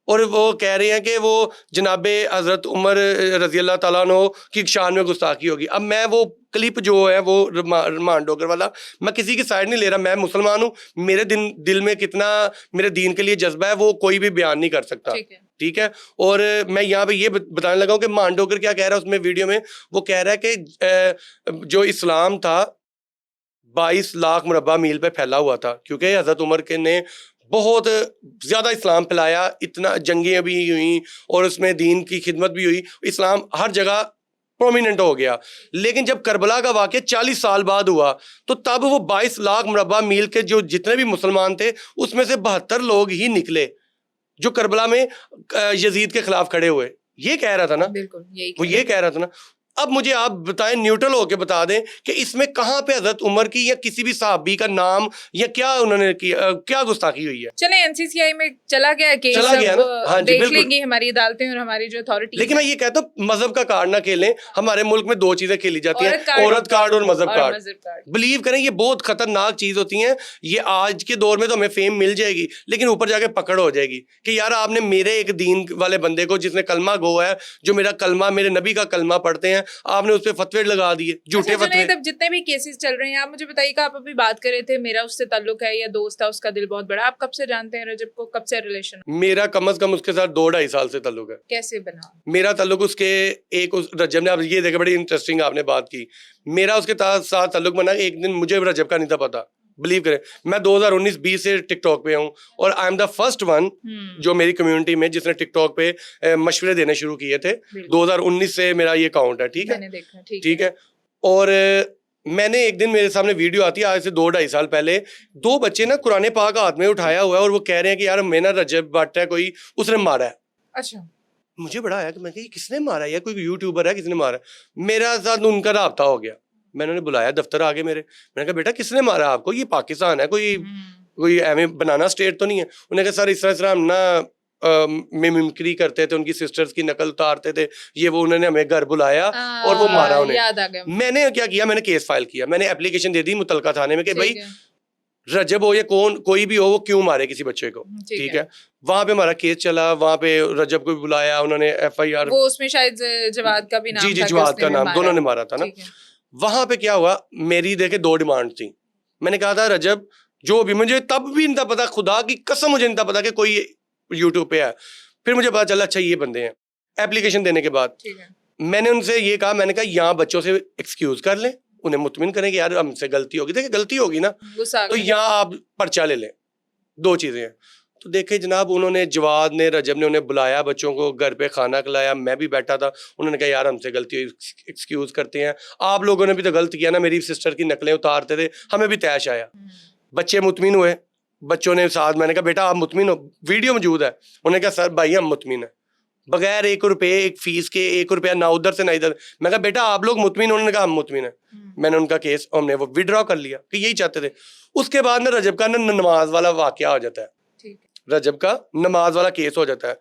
और वो कह रहे हैं कि वो जनाबे हज़रत उमर रज़ी अल्लाह ताला अन्हु की शान में गुस्ताखी होगी। अब मैं वो क्लिप जो है वो रमान डोगर वाला, मैं किसी की साइड नहीं ले रहा, मैं मुसलमान हूँ, मेरे दिल में कितना मेरे दीन के लिए जज्बा है वो कोई भी बयान नहीं कर सकता, ठीक है। और मैं यहाँ पे ये बताने लगा हूँ कि मान डोगर क्या कह रहा है उसमें वीडियो में, वो कह रहा है कि जो इस्लाम था 22 लाख मुरब्बा मील पे फैला हुआ था, क्योंकि हज़रत उमर के ने बहुत ज़्यादा इस्लाम फैलाया, इतना जंगें भी हुई और उसमें दीन की खिदमत भी हुई, इस्लाम हर जगह प्रोमिनेंट हो गया। लेकिन जब करबला का वाक़या 40 साल बाद हुआ तो तब वो 22 लाख मुरब्बा मील के जो जितने भी मुसलमान थे उसमें से 72 लोग ही निकले जो करबला में यजीद के खिलाफ खड़े हुए। ये कह रहा था ना, बिल्कुल वो ये कह रहा था ना। अब मुझे आप बताएं, न्यूट्रल होके बता दें कि इसमें कहाँ पे हजरत उमर की या किसी भी सहाबी का नाम या क्या उन्होंने किया, क्या गुस्ताखी हुई है। चले एनसीसीआई में चला गया केस, चला गया ना, हाँ जी, देख बिल्कुल। लेंगी हमारी अदालतें और हमारी जो अथॉरिटी। लेकिन मैं ये कहता हूँ मजहब का कार्ड ना खेलें। हमारे मुल्क में दो चीजें खेली जाती हैं, औरत कार्ड और मजहब कार्ड। बिलीव करें ये बहुत खतरनाक चीज होती है। ये आज के दौर में तो हमें फेम मिल जाएगी, लेकिन ऊपर जाके पकड़ हो जाएगी कि यार आपने मेरे एक दीन वाले बंदे को, जिसने कलमा गो है, जो मेरा कलमा, मेरे नबी का कलमा पढ़ते हैं, आपने उस पर फतवे लगा दिए, झूठे फतवे। तब जितने भी केसेस चल रहे हैं, आप मुझे बताइएगा, आप अभी बात कर रहे थे मेरा उससे ताल्लुक है या दोस्त था, उसका दिल बहुत बड़ा, आप कब से जानते हैं रजब को, कब से रिलेशन? मेरा कम से कम उसके साथ 2-2.5 साल से ताल्लुक है। कैसे बना मेरा ताल्लुक उसके रजब ने, आप ये देखे, बड़ी इंटरेस्टिंग आपने बात की। मेरा उसके साथ ताल्लुक बना, एक दिन मुझे रजब का नहीं था पता। बिलीव करें, मैं 2019-20 से टिकटॉक पे हूँ और I am the first one जो मेरी कम्युनिटी में जिसने टिकटॉक पे मशवरे देने शुरू किए थे। 2019 से मेरा ये अकाउंट है, ठीक है, ठीक है। और मैंने एक दिन, मेरे सामने वीडियो आती है आज से 2-2.5 साल पहले, 2 बच्चे ना कुरान पाक हाथ में उठाया हुआ है और वो कह रहे हैं कि यार मैं ना रजब भट्ट है कोई, उसने मारा है। अच्छा, मुझे बड़ा आया कि मैं किसने मारा है, कोई यूट्यूबर है, किसने मारा है। मेरा साथ उनका राब्ता हो गया, मैंने उन्हें बुलाया दफ्तर आगे मेरे, मैंने कहा बेटा किसने मारा आपको, ये पाकिस्तान है, कोई एवं बनाना स्टेट तो नहीं है। उन्होंने कहा सर इस तरह हम ना मिमिक्री करते थे, उनकी सिस्टर्स की नकल उतारते थे, ये वो, उन्होंने हमें घर बुलाया और वो मारा उन्हें। याद आ गया। मैंने क्या किया, मैंने केस फाइल किया, मैंने एप्लीकेशन दे दी मुतलका थाने में कि भाई रजब हो या कोई भी हो, वो क्यों मारे किसी बच्चे को, ठीक है। वहां पे हमारा केस चला, वहां पे रजब को भी बुलाया, उन्होंने FIR, वो उसमें शायद जवाद का भी नाम जी जवाद का नाम, दोनों ने मारा था ना। वहां पे क्या हुआ, मेरी देखे 2 डिमांड थी। मैंने कहा था रजब जो भी, मुझे तब भी नहीं था पता, खुदा की कसम मुझे नहीं था पता कि कोई यूट्यूब पे है। फिर मुझे पता चला अच्छा ये बंदे हैं। एप्लीकेशन देने के बाद मैंने उनसे ये कहा, मैंने कहा यहाँ बच्चों से एक्सक्यूज कर लें, उन्हें मुतमिन करें कि यार हमसे गलती होगी, देखिए गलती होगी ना तो यहाँ आप पर्चा ले लें। 2 चीजें हैं। तो देखे जनाब, उन्होंने, जवाद ने, रजब ने उन्हें बुलाया, बच्चों को घर पे खाना खिलाया, मैं भी बैठा था। उन्होंने कहा यार हमसे गलती हुई, एक्सक्यूज करते हैं, आप लोगों ने भी तो गलत किया ना, मेरी सिस्टर की नकलें उतारते थे, हमें भी तैश आया। बच्चे मुतमिन हुए, बच्चों ने साथ, मैंने कहा बेटा आप मुतमिन हो, वीडियो मौजूद है। उन्होंने कहा सर भाई हम मुतमिन है, बगैर 1 रुपये एक फीस के, 1 रुपया ना उधर से ना इधर। मैं कहा बेटा आप लोग मुतमिन, उन्होंने कहा हम मुतमिन है। मैंने उनका केस, हमने वो विड्रॉ कर लिया कि यही चाहते थे। उसके बाद ना रजब का ना नमाज वाला वाकया हो जाता है, रजब का नमाज वाला केस हो जाता है।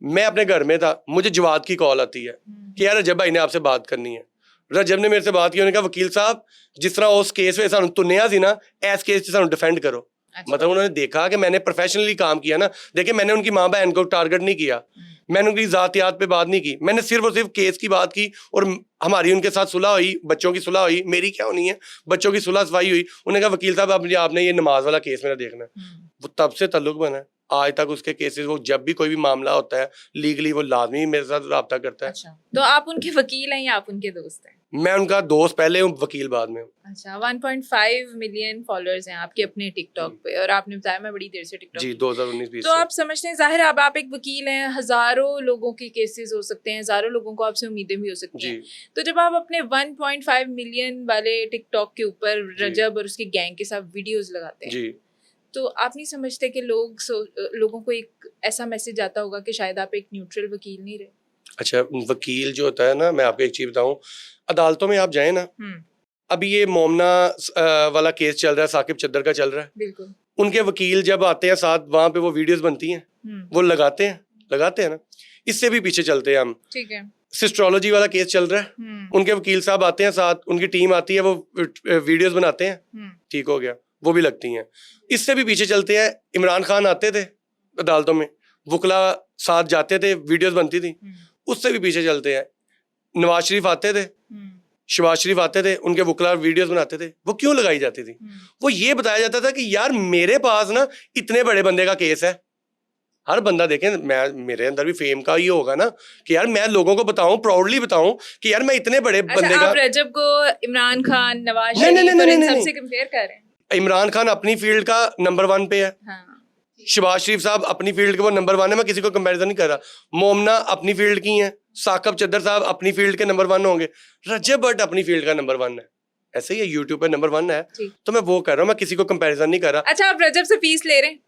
मैं अपने घर में था, मुझे जवाद की कॉल आती है कि यार रजब भाई ने आपसे बात करनी है। रजब ने मेरे से बात की, उन्होंने कहा वकील साहब जिस तरह उस केस में सानू तुनिया सी ना, इस केस से सानू डिफेंड करो। मतलब उन्होंने देखा कि मैंने प्रोफेशनली काम किया ना। देखिए मैंने उनकी माँ बहन को टारगेट नहीं किया, मैंने उनकी जातियात पे बात नहीं की, मैंने सिर्फ और सिर्फ केस की बात की। और हमारी उनके साथ सुलह हुई, बच्चों की सुलह हुई, मेरी क्या होनी है, बच्चों की सुलह सफाई हुई। उन्होंने कहा वकील साहब आपने ये नमाज वाला केस मेरा देखना है। वो तब से ताल्लुक बना है आज तक उसके केसेस। वो जब भी कोई भी मामला होता है लीगली वो लाजमी मेरे साथ राब्ता करता है। अच्छा, तो आप उनके वकील हैं या आप उनके दोस्त हैं? मैं उनका दोस्त पहले हूँ, वकील बाद में हूँ। अच्छा, 1.5 मिलियन फॉलोअर्स हैं आपके अपने टिकटॉक पे, और आपने बताया मैं बड़ी देर से टिकटॉक जी 2019-20 तो आप समझते हैं, जाहिर है अब आप एक वकील हैं, हजारों लोगों के केसेस हो सकते हैं, हजारों लोगों को आपसे उम्मीदें भी हो सकती हैं। तो जब आप अपने 1.5 मिलियन वाले टिकटॉक के ऊपर रजब और उसके गैंग के साथ वीडियोस लगाते हैं जी, तो आप नहीं समझते कि लोगों को एक ऐसा मैसेज आता होगा कि शायद आप एक न्यूट्रल वकील नहीं रहे? अच्छा, वकील जो होता है ना, मैं आपको एक चीज बताऊं, अदालतों में आप जाए ना, अभी ये मोमना वाला केस चल रहा है, साकिब चद्दर का चल रहा है, बिल्कुल। उनके वकील जब आते हैं साथ, वहां पे वो वीडियोस बनती हैं, वो लगाते हैं ना। इससे भी पीछे चलते हैं हम, ठीक है। सिस्ट्रोलॉजी वाला केस चल रहा है, उनके वकील साहब आते हैं साथ, उनकी टीम आती है, वो वीडियोस बनाते हैं, ठीक हो गया, वो भी लगती हैं। इससे भी पीछे चलते हैं, इमरान खान आते थे अदालतों में, वकला साथ जाते थे, वीडियोस बनती थी। उससे भी पीछे चलते हैं, नवाज शरीफ आते थे, शहबाज शरीफ आते थे, उनके वकला वीडियोस बनाते थे, वो क्यों लगाई जाती थी? वो ये बताया जाता था कि यार मेरे पास ना इतने बड़े बंदे का केस है। हर बंदा देखें, मेरे अंदर भी फेम का ही होगा ना कि यार मैं लोगों को बताऊं, प्राउडली बताऊं कि यार मैं इतने बड़े बंदे का। आप रजब को इमरान खान, नवाज शरीफ और इन सबसे कंपेयर कर रहे हैं? इमरान खान अपनी फील्ड का नंबर 1 पे है, शहबाज शरीफ साहब अपनी फील्ड के वो नंबर 1 है, मैं किसी को कंपैरिजन नहीं कर रहा। मोमना अपनी फील्ड की हैं, साकिब चद्दर साहब अपनी फील्ड के नंबर 1 होंगे, रजब भट्ट अपनी फील्ड का नंबर 1 है। ऐसे ही है, यूट्यूब पे नंबर 1 है, तो मैं वो कर रहा हूँ, मैं किसी को कंपैरिजन नहीं कर रहा। अच्छा, आप रजब से फीस ले रहे हैं?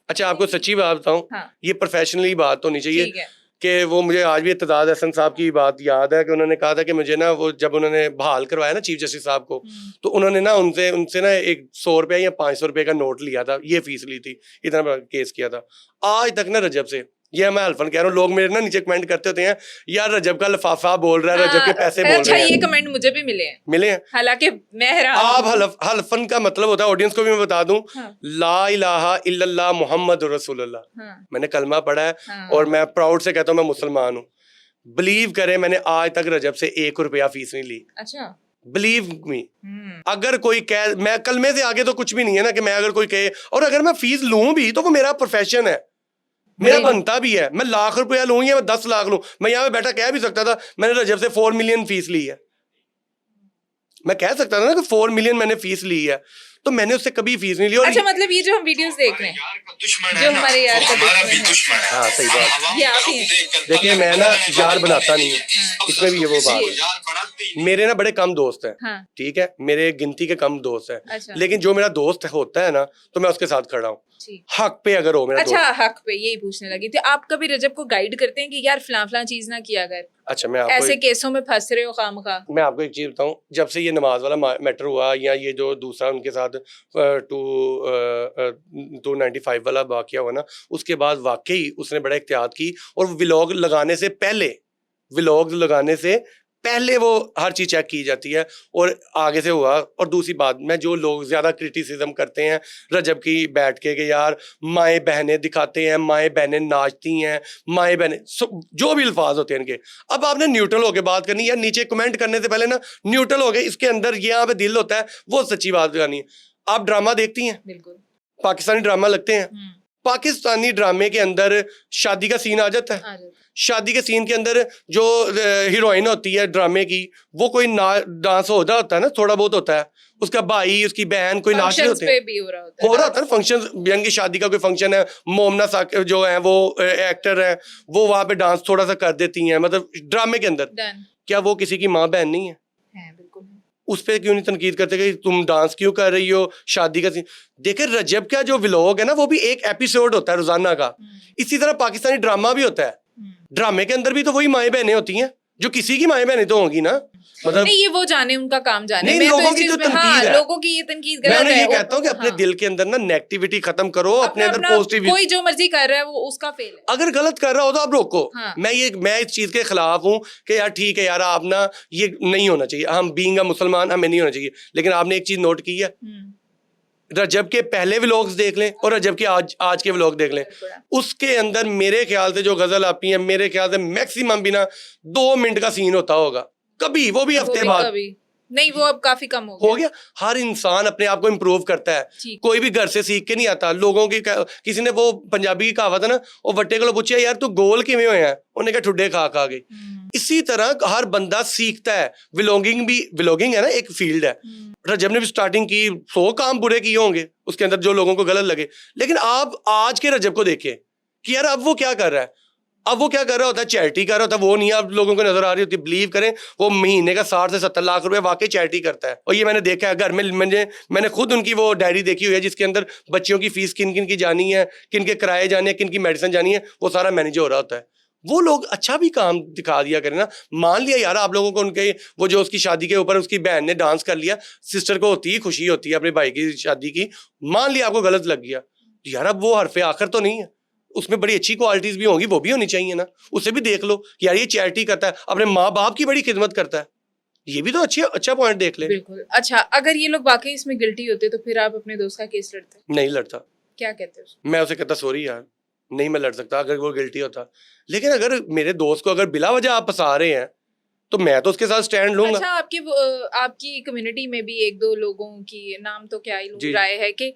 अच्छा, आपको सच्ची बात बताऊं, ये प्रोफेशनली बात होनी चाहिए कि वो मुझे आज भी इत्तेदाद हसन साहब की बात याद है कि उन्होंने कहा था कि मुझे ना वो जब उन्होंने बहाल करवाया ना चीफ जस्टिस साहब को, तो उन्होंने ना उनसे ना एक 100 रुपया या 500 रुपये का नोट लिया था, ये फीस ली थी, इतना बड़ा केस किया था। आज तक ना रजब से, ये मैं अल्फन कह रहा हूँ, लोग मेरे ना नीचे कमेंट करते होते हैं यार रजब का लफाफा बोल रहा है, रजब के पैसे बोल अच्छा रहे हैं। ये कमेंट मुझे भी मिले हैं हालांकि मैं हैरान आप हल्फन का मतलब होता है, ऑडियंस को भी मैं बता दूं, हाँ। ला इलाहा इल्लल्लाह मुहम्मद रसूलुल्लाह। हाँ। मैंने कलमा पढ़ा है हाँ। और मैं प्राउड से कहता हूँ मैं मुसलमान हूँ। बिलीव करें मैंने आज तक रजब से 1 रुपया फीस नहीं ली। अच्छा बिलीव मी। अगर कोई कह, मैं कलमे से आगे तो कुछ भी नहीं है ना कि मैं अगर कोई कहे, और अगर मैं फीस लूं भी तो वो मेरा प्रोफेशन है, मेरा बनता भी है। मैं लाख रुपया लूं या मैं 10 लाख लूं, मैं यहाँ पे बैठा कह भी सकता था मैंने रजब से 4 मिलियन फीस ली है, मैं कह सकता था ना कि 4 मिलियन मैंने फीस ली है, तो मैंने उससे कभी फीस नहीं ली। और अच्छा मतलब ये जो हम वीडियोस देख रहे हैं जो हमारे यार का दुश्मन है, हाँ सही बात। ये आप ही देखिए मैं ना यार बनाता नहीं हूँ, इसमें भी ये वो बात है। मेरे ना बड़े कम दोस्त हैं, हाँ। ठीक है, मेरे गिनती के कम दोस्त हैं। अच्छा। लेकिन जो मेरा दोस्त होता है ना तो मैं उसके साथ खड़ा हूँ, हक पे अगर हो मेरा अच्छा दोस्त। हक पे, यही पूछने लगी थी। आप कभी रजब को गाइड करते हैं कि यार फलां चीज ना किया कर, अच्छा मैं आपको ऐसे केसों में फंस रहे हो खामखा? मैं आपको एक चीज बताऊं, जब से ये नमाज वाला मैटर हुआ या ये जो दूसरा उनके साथ 295 वाला वाकया हुआ ना, उसके बाद वाकई उसने बड़ा एहतियात की और व्लॉग लगाने से पहले वो हर चीज चेक की जाती है और आगे से हुआ। और दूसरी बात, मैं जो लोग ज्यादा क्रिटिसिज्म करते हैं रजब की बैठ के कि यार माएँ बहनें दिखाते हैं, माएँ बहनें नाचती हैं, माएँ बहनें जो भी अल्फाज होते हैं इनके, अब आपने न्यूट्रल होकर बात करनी है। नीचे कमेंट करने से पहले ना न्यूट्रल हो गए, इसके अंदर ये यहाँ पे दिल होता है, वो सच्ची बात करनी है। आप ड्रामा देखती हैं? बिल्कुल। पाकिस्तानी ड्रामा लगते हैं, पाकिस्तानी ड्रामे के अंदर शादी का सीन आ जाता है। शादी के सीन के अंदर जो हीरोइन होती है ड्रामे की, वो कोई डांस होता है ना, थोड़ा बहुत होता है, उसका भाई उसकी बहन कोई नाच रहे होते हैं, हो रहा होता है ना फंक्शन, बहन की शादी का कोई फंक्शन है, मोमना साकिब जो है वो एक्टर है, वो वहां पे डांस थोड़ा सा कर देती हैं, मतलब ड्रामे के अंदर। क्या वो किसी की माँ बहन नहीं है? बिल्कुल। उस पर क्यों नहीं तनकीद करते कि तुम डांस क्यों कर रही हो, शादी का सीन? देखे रजब का जो व्लॉग है ना वो भी एक एपिसोड होता है रोजाना का। इसी तरह पाकिस्तानी ड्रामा भी होता है, ड्रामे के अंदर भी तो वही माएँ बहनें होती हैं, जो किसी की माएँ बहनें तो होंगी ना, मतलब नहीं ये वो जाने, उनका काम जाने। नहीं, लोगों की जो तनकीद है, लोगों की ये तनकीद गलत है। मैं ये कहता हूँ कि अपने दिल के अंदर ना नेगेटिविटी खत्म करो, अपने अंदर पॉजिटिव। कोई जो मर्जी कर रहा है वो उसका फेल है, अगर गलत कर रहा हो तो आप रोको। हाँ। मैं इस चीज के खिलाफ हूँ कि यार ठीक है यार, आप ना ये नहीं होना चाहिए, हम बीइंग अ मुसलमान हमें नहीं होना चाहिए। लेकिन आपने एक चीज नोट की है, रजब के पहले व्लॉग्स देख लें और रजब के आज के व्लॉग देख लें, उसके अंदर मेरे ख्याल से जो गजल आती है, मेरे ख्याल से मैक्सिमम भी ना 2 मिनट का सीन होता होगा, कभी वो भी हफ्ते बाद नहीं, वो अब काफी कम हो गया। हर इंसान अपने आप को इम्प्रूव करता है, कोई भी घर से सीख के नहीं आता। लोगों की किसी ने वो पंजाबी की कहावत है ना, वो वट्टे को पूछा यार तू गोल किवें होया, उन्हें कहा ठुड्डे खा खा गए। इसी तरह हर बंदा सीखता है। व्लॉगिंग है ना, एक फील्ड है। रजब ने भी स्टार्टिंग की, 100 काम बुरे किए होंगे उसके अंदर जो लोगों को गलत लगे, लेकिन आप आज के रजब को देखिए कि यार अब वो क्या कर रहा है, अब वो क्या कर रहा होता है, चैरिटी कर रहा होता है। वो नहीं आप लोगों को नजर आ रही होती। बिलीव करें वो महीने का 60 से 70 लाख रुपए वाकई चैरिटी करता है। और ये मैंने देखा है घर में, मैंने खुद उनकी वो डायरी देखी हुई है जिसके अंदर बच्चियों की फीस किन किन की जानी है, किन के किराए जाने हैं, किन की मेडिसिन जानी है, वो सारा मैनेज हो रहा होता है। वो लोग अच्छा भी काम दिखा दिया करें ना। मान लिया यार आप लोगों को उनके वो जो उसकी शादी के ऊपर उसकी बहन ने डांस कर लिया, सिस्टर को होती है खुशी होती है अपने भाई की शादी की, मान लिया आपको गलत लग गया, यार अब वो हरफे आखिर तो नहीं है, उसमें बड़ी अच्छी क्वालिटीज भी होंगी, वो भी होनी चाहिए ना। उसे भी देख लो कि यार ये चैरिटी करता है, अपने माँ बाप की बड़ी खिदमत करता है, ये भी तो अच्छा पॉइंट देख ले। बिल्कुल। अच्छा अगर ये लोग वाकई इसमें गिल्टी होते तो फिर आप अपने दोस्त का केस लड़ते? नहीं लड़ता। क्या कहते हो? मैं उसे कहता सॉरी यार, नहीं मैं लड़ सकता अगर वो गिल्टी होता। लेकिन अगर मेरे दोस्त को अगर बिला वजह आप फंसा रहे हैं तो मैं तो उसके साथ स्टैंड लूंगा। अच्छा आपकी कम्युनिटी में भी 1-2 लोगों की, नाम तो क्या ही लूं, राय है कि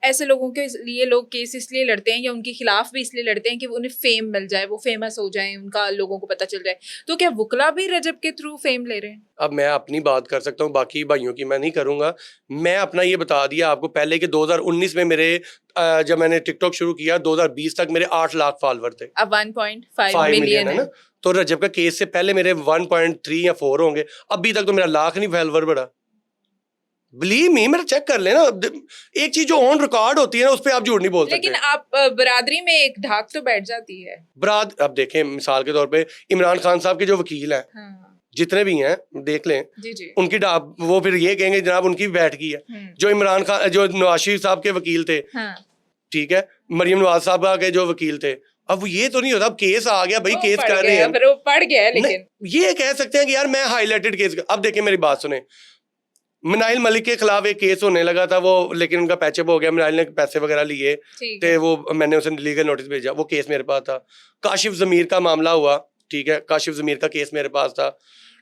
ऐसे लोगों के लिए लोग केस इसलिए लड़ते हैं या उनके खिलाफ भी इसलिए लड़ते हैं कि उन्हें फेम मिल जाए, वो फेमस हो जाए, उनका लोगों को पता चल जाए। तो क्या वुकला भी रजब के थ्रू फेम ले रहे हैं? अब मैं अपनी बात कर सकता हूँ, बाकी भाइयों की मैं नहीं करूंगा। मैं अपना ये बता दिया आपको पहले कि 2019 में मेरे जब मैंने टिकटॉक शुरू किया 2020 तक मेरे 8 लाख फॉलोवर थे। अब 1.5 मिलियन है ना। तो रजब का केस से पहले मेरे 1.3 या 4 होंगे। अभी तक तो मेरा लाख नहीं फॉलोवर बढ़ा। बिलीव मी, मेरा चेक कर लेना। एक चीज जो ऑन रिकॉर्ड होती है ना, उस पर आप झूठ नहीं बोल लेकिन सकते। आप बरादरी में एक धाक तो बैठ जाती है। अब देखें मिसाल के तौर पे इमरान खान साहब के जो वकील हैं, हाँ। जितने भी हैं देख लें, जी जी। उनकी वो फिर ये कहेंगे जनाब उनकी बैठ गई है। जो इमरान खान, जो नवाज शरीफ साहब के वकील थे, हाँ। ठीक है, मरियम नवाज साहब के जो वकील थे, अब ये तो नहीं होता, अब केस आ गया भाई, केस कर रहे हैं, फिर वो पड़ गया है। लेकिन ये कह सकते हैं कि यार मैं हाईलाइटेड केस। अब देखिए मेरी बात सुने, मिनाइल मलिक के खिलाफ एक केस होने लगा था वो, लेकिन उनका पैचअप हो गया, मिनाइल ने पैसे वगैरह लिए थे, वो मैंने उसे लीगल नोटिस भेजा, वो केस मेरे पास था। काशिफ जमीर का मामला हुआ, ठीक है, काशिफ जमीर का केस मेरे पास था,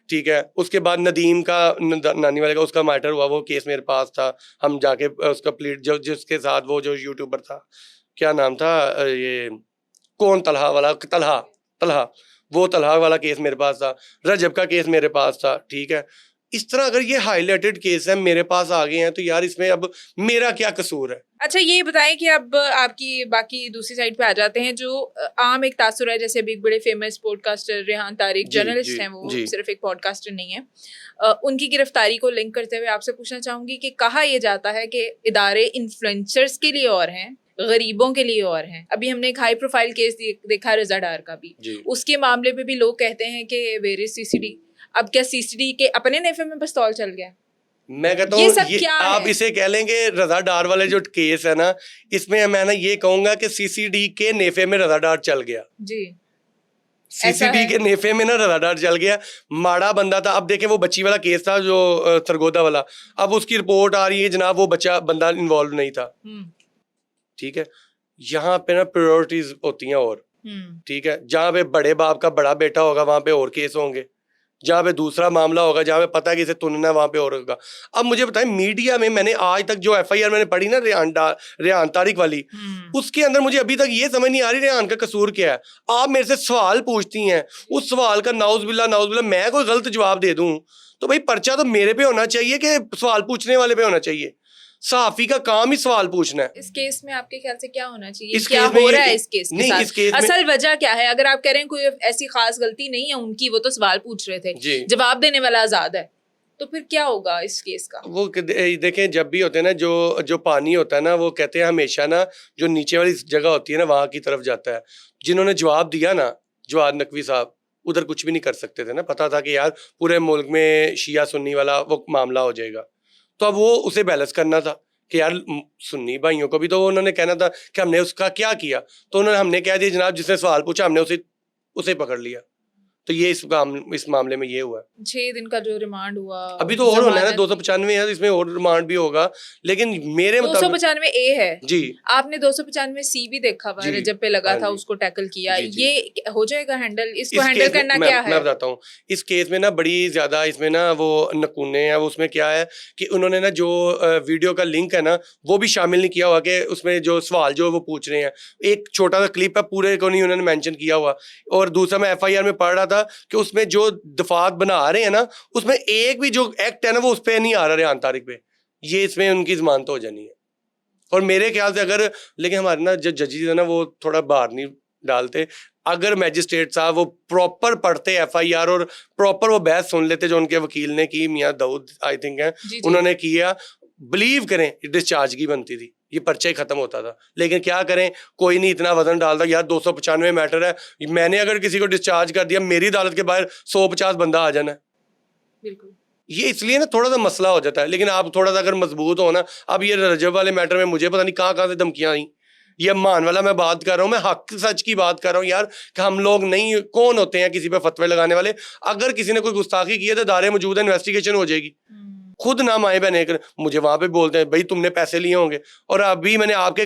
ठीक है। उसके बाद नदीम का, नानी वाले का, उसका मैटर हुआ, वो केस मेरे पास था। हम जाके उसका प्लीट, जो जिसके साथ वो जो यूट्यूबर था, क्या नाम था, ये कौन, तलहा वाला, तलहा, वो तलहा वाला केस मेरे पास था। रजब का केस मेरे पास था, ठीक है। इस तरह अगर ये हाईलाइटेड केस है मेरे पास आ गए हैं, तो यार इसमें अब मेरा क्या कसूर है? अच्छा ये बताएं कि अब आपकी बाकी दूसरी साइड पे आ जाते हैं, जो आम एक तासुर है, जैसे अभी बड़े famous podcaster Rehan Tariq journalist हैं, वो सिर्फ एक पॉडकास्टर नहीं है, उनकी गिरफ्तारी को लिंक करते हुए आपसे पूछना चाहूंगी कि कहा यह जाता है कि इदारे इन्फ्लुएंसर्स के लिए और हैं, गरीबों के लिए और हैं। अभी हमने एक हाई प्रोफाइल केस देखा रजा डार का भी, उसके मामले पे भी लोग कहते हैं कि वेयर इज सीसीडी। अब क्या सीसीडी के अपने नेफे में पिस्तौल चल गया? मैं कहता हूँ आप इसे कह लेंगे रजा डार वाले जो केस है ना, इसमें मैं ना ये कहूंगा कि सीसीडी के नेफे में रजा डार चल गया जी। सीसीडी के नेफे में ना रजा डार चल गया, माड़ा बंदा था। अब देखें वो बच्ची वाला केस था जो सरगोदा वाला, अब उसकी रिपोर्ट आ रही है जनाब वो बंदा इन्वॉल्व नहीं था, ठीक है। यहाँ पे ना प्रायोरिटीज होती हैं और, ठीक है, जहाँ पे बड़े बाप का बड़ा बेटा होगा वहां पे और केस होंगे, जहाँ पे दूसरा मामला होगा, जहाँ पे पता है कि इसे तुनना है, वहां पे और होगा। अब मुझे बताएं, मीडिया में मैंने आज तक जो एफआईआर मैंने पढ़ी ना रेहान तारिक वाली, उसके अंदर मुझे अभी तक ये समझ नहीं आ रही रेहान का कसूर क्या है। आप मेरे से सवाल पूछती हैं, उस सवाल का नाउज़ुबिल्लाह मैं कोई गलत जवाब दे दूं तो भाई पर्चा तो मेरे पे होना चाहिए कि सवाल पूछने वाले पे होना चाहिए। सहाफी का काम ही सवाल पूछना है। इस केस में आपके ख्याल से क्या होना चाहिए? क्या हो रहा है इस केस के साथ? इस केस असल वजह क्या है? अगर आप कह रहे हैं कोई ऐसी खास गलती नहीं है उनकी, वो तो सवाल पूछ रहे थे, जवाब देने वाला आजाद है, तो फिर क्या होगा इस केस का? वो देखें, जब भी होते हैं ना जो पानी होता है ना, वो कहते हैं हमेशा ना जो नीचे वाली जगह होती है ना वहां की तरफ जाता है। जिन्होंने जवाब दिया ना, जवाद नकवी साहब, उधर कुछ भी नहीं कर सकते थे ना, पता था कि यार पूरे मुल्क में शिया सुन्नी वाला वो मामला हो जाएगा, तो अब वो उसे बैलेंस करना था कि यार सुन्नी भाइयों को भी तो उन्होंने कहना था कि हमने उसका क्या किया, तो हमने कह दिया जनाब जिसने सवाल पूछा हमने उसे पकड़ लिया। तो ये इस मामले में ये हुआ 6 दिन का जो रिमांड हुआ, अभी तो और होना है ना, 295 है, इसमें और रिमांड भी होगा, लेकिन मेरे 295 ए है जी। आपने 295 सी भी देखा हुआ है, जब पे लगा था उसको टैकल किया, ये हो जाएगा हैंडल? इसको हैंडल करना क्या है? मैं बताता हूँ। इस केस में ना बड़ी ज्यादा इसमें ना वो नकूने हैं, उसमें क्या है कि उन्होंने ना जो वीडियो का लिंक है ना वो भी शामिल नहीं किया हुआ, कि उसमें जो सवाल जो वो पूछ रहे हैं, एक छोटा सा क्लिप है, पूरे को नहीं उन्होंने मेंशन किया हुआ। और दूसरा मैं एफआईआर में पढ़ रहा था कि उसमें जो दफात बना रहे हैं ना, उसमें एक भी जो एक्ट है ना वो उस पे नहीं आ रहा रेहान तारिक पे, ये इसमें उनकी जमानत हो जानी है। और मेरे ख्याल से अगर, लेकिन हमारे ना जो जजेस है ना वो थोड़ा बाहर नहीं डालते, अगर मैजिस्ट्रेट साहब वो प्रॉपर पढ़ते एफआईआर और प्रॉपर वो बहस सुन लेते जो उनके वकील ने की, मियां दाऊद आई थिंक है, उन्होंने किया, बिलीव करें डिस्चार्ज की बनती थी, ये पर्चा ही खत्म होता था। लेकिन क्या करें, कोई नहीं इतना वजन डालता, यार 295 मैटर है, मैंने अगर किसी को डिस्चार्ज कर दिया, मेरी अदालत के बाहर 150 बंदा आ जाना है। बिल्कुल, ये इसलिए ना थोड़ा सा मसला हो जाता है। लेकिन आप थोड़ा सा अगर मजबूत हो ना, अब ये रजब वाले मैटर में मुझे पता नहीं कहाँ से धमकियां आई, ये मान वाला मैं बात कर रहा हूँ, मैं हक सच की बात कर रहा हूँ यार, कि हम लोग नहीं, कौन होते हैं किसी पे फतवे लगाने वाले? अगर किसी ने कोई गुस्ताखी की है तो दायरे मौजूद है, इन्वेस्टिगेशन हो जाएगी। खुद ना माए बहने मुझे वहां पे बोलते हैं भाई तुमने पैसे लिए होंगे, और अभी मैंने आपके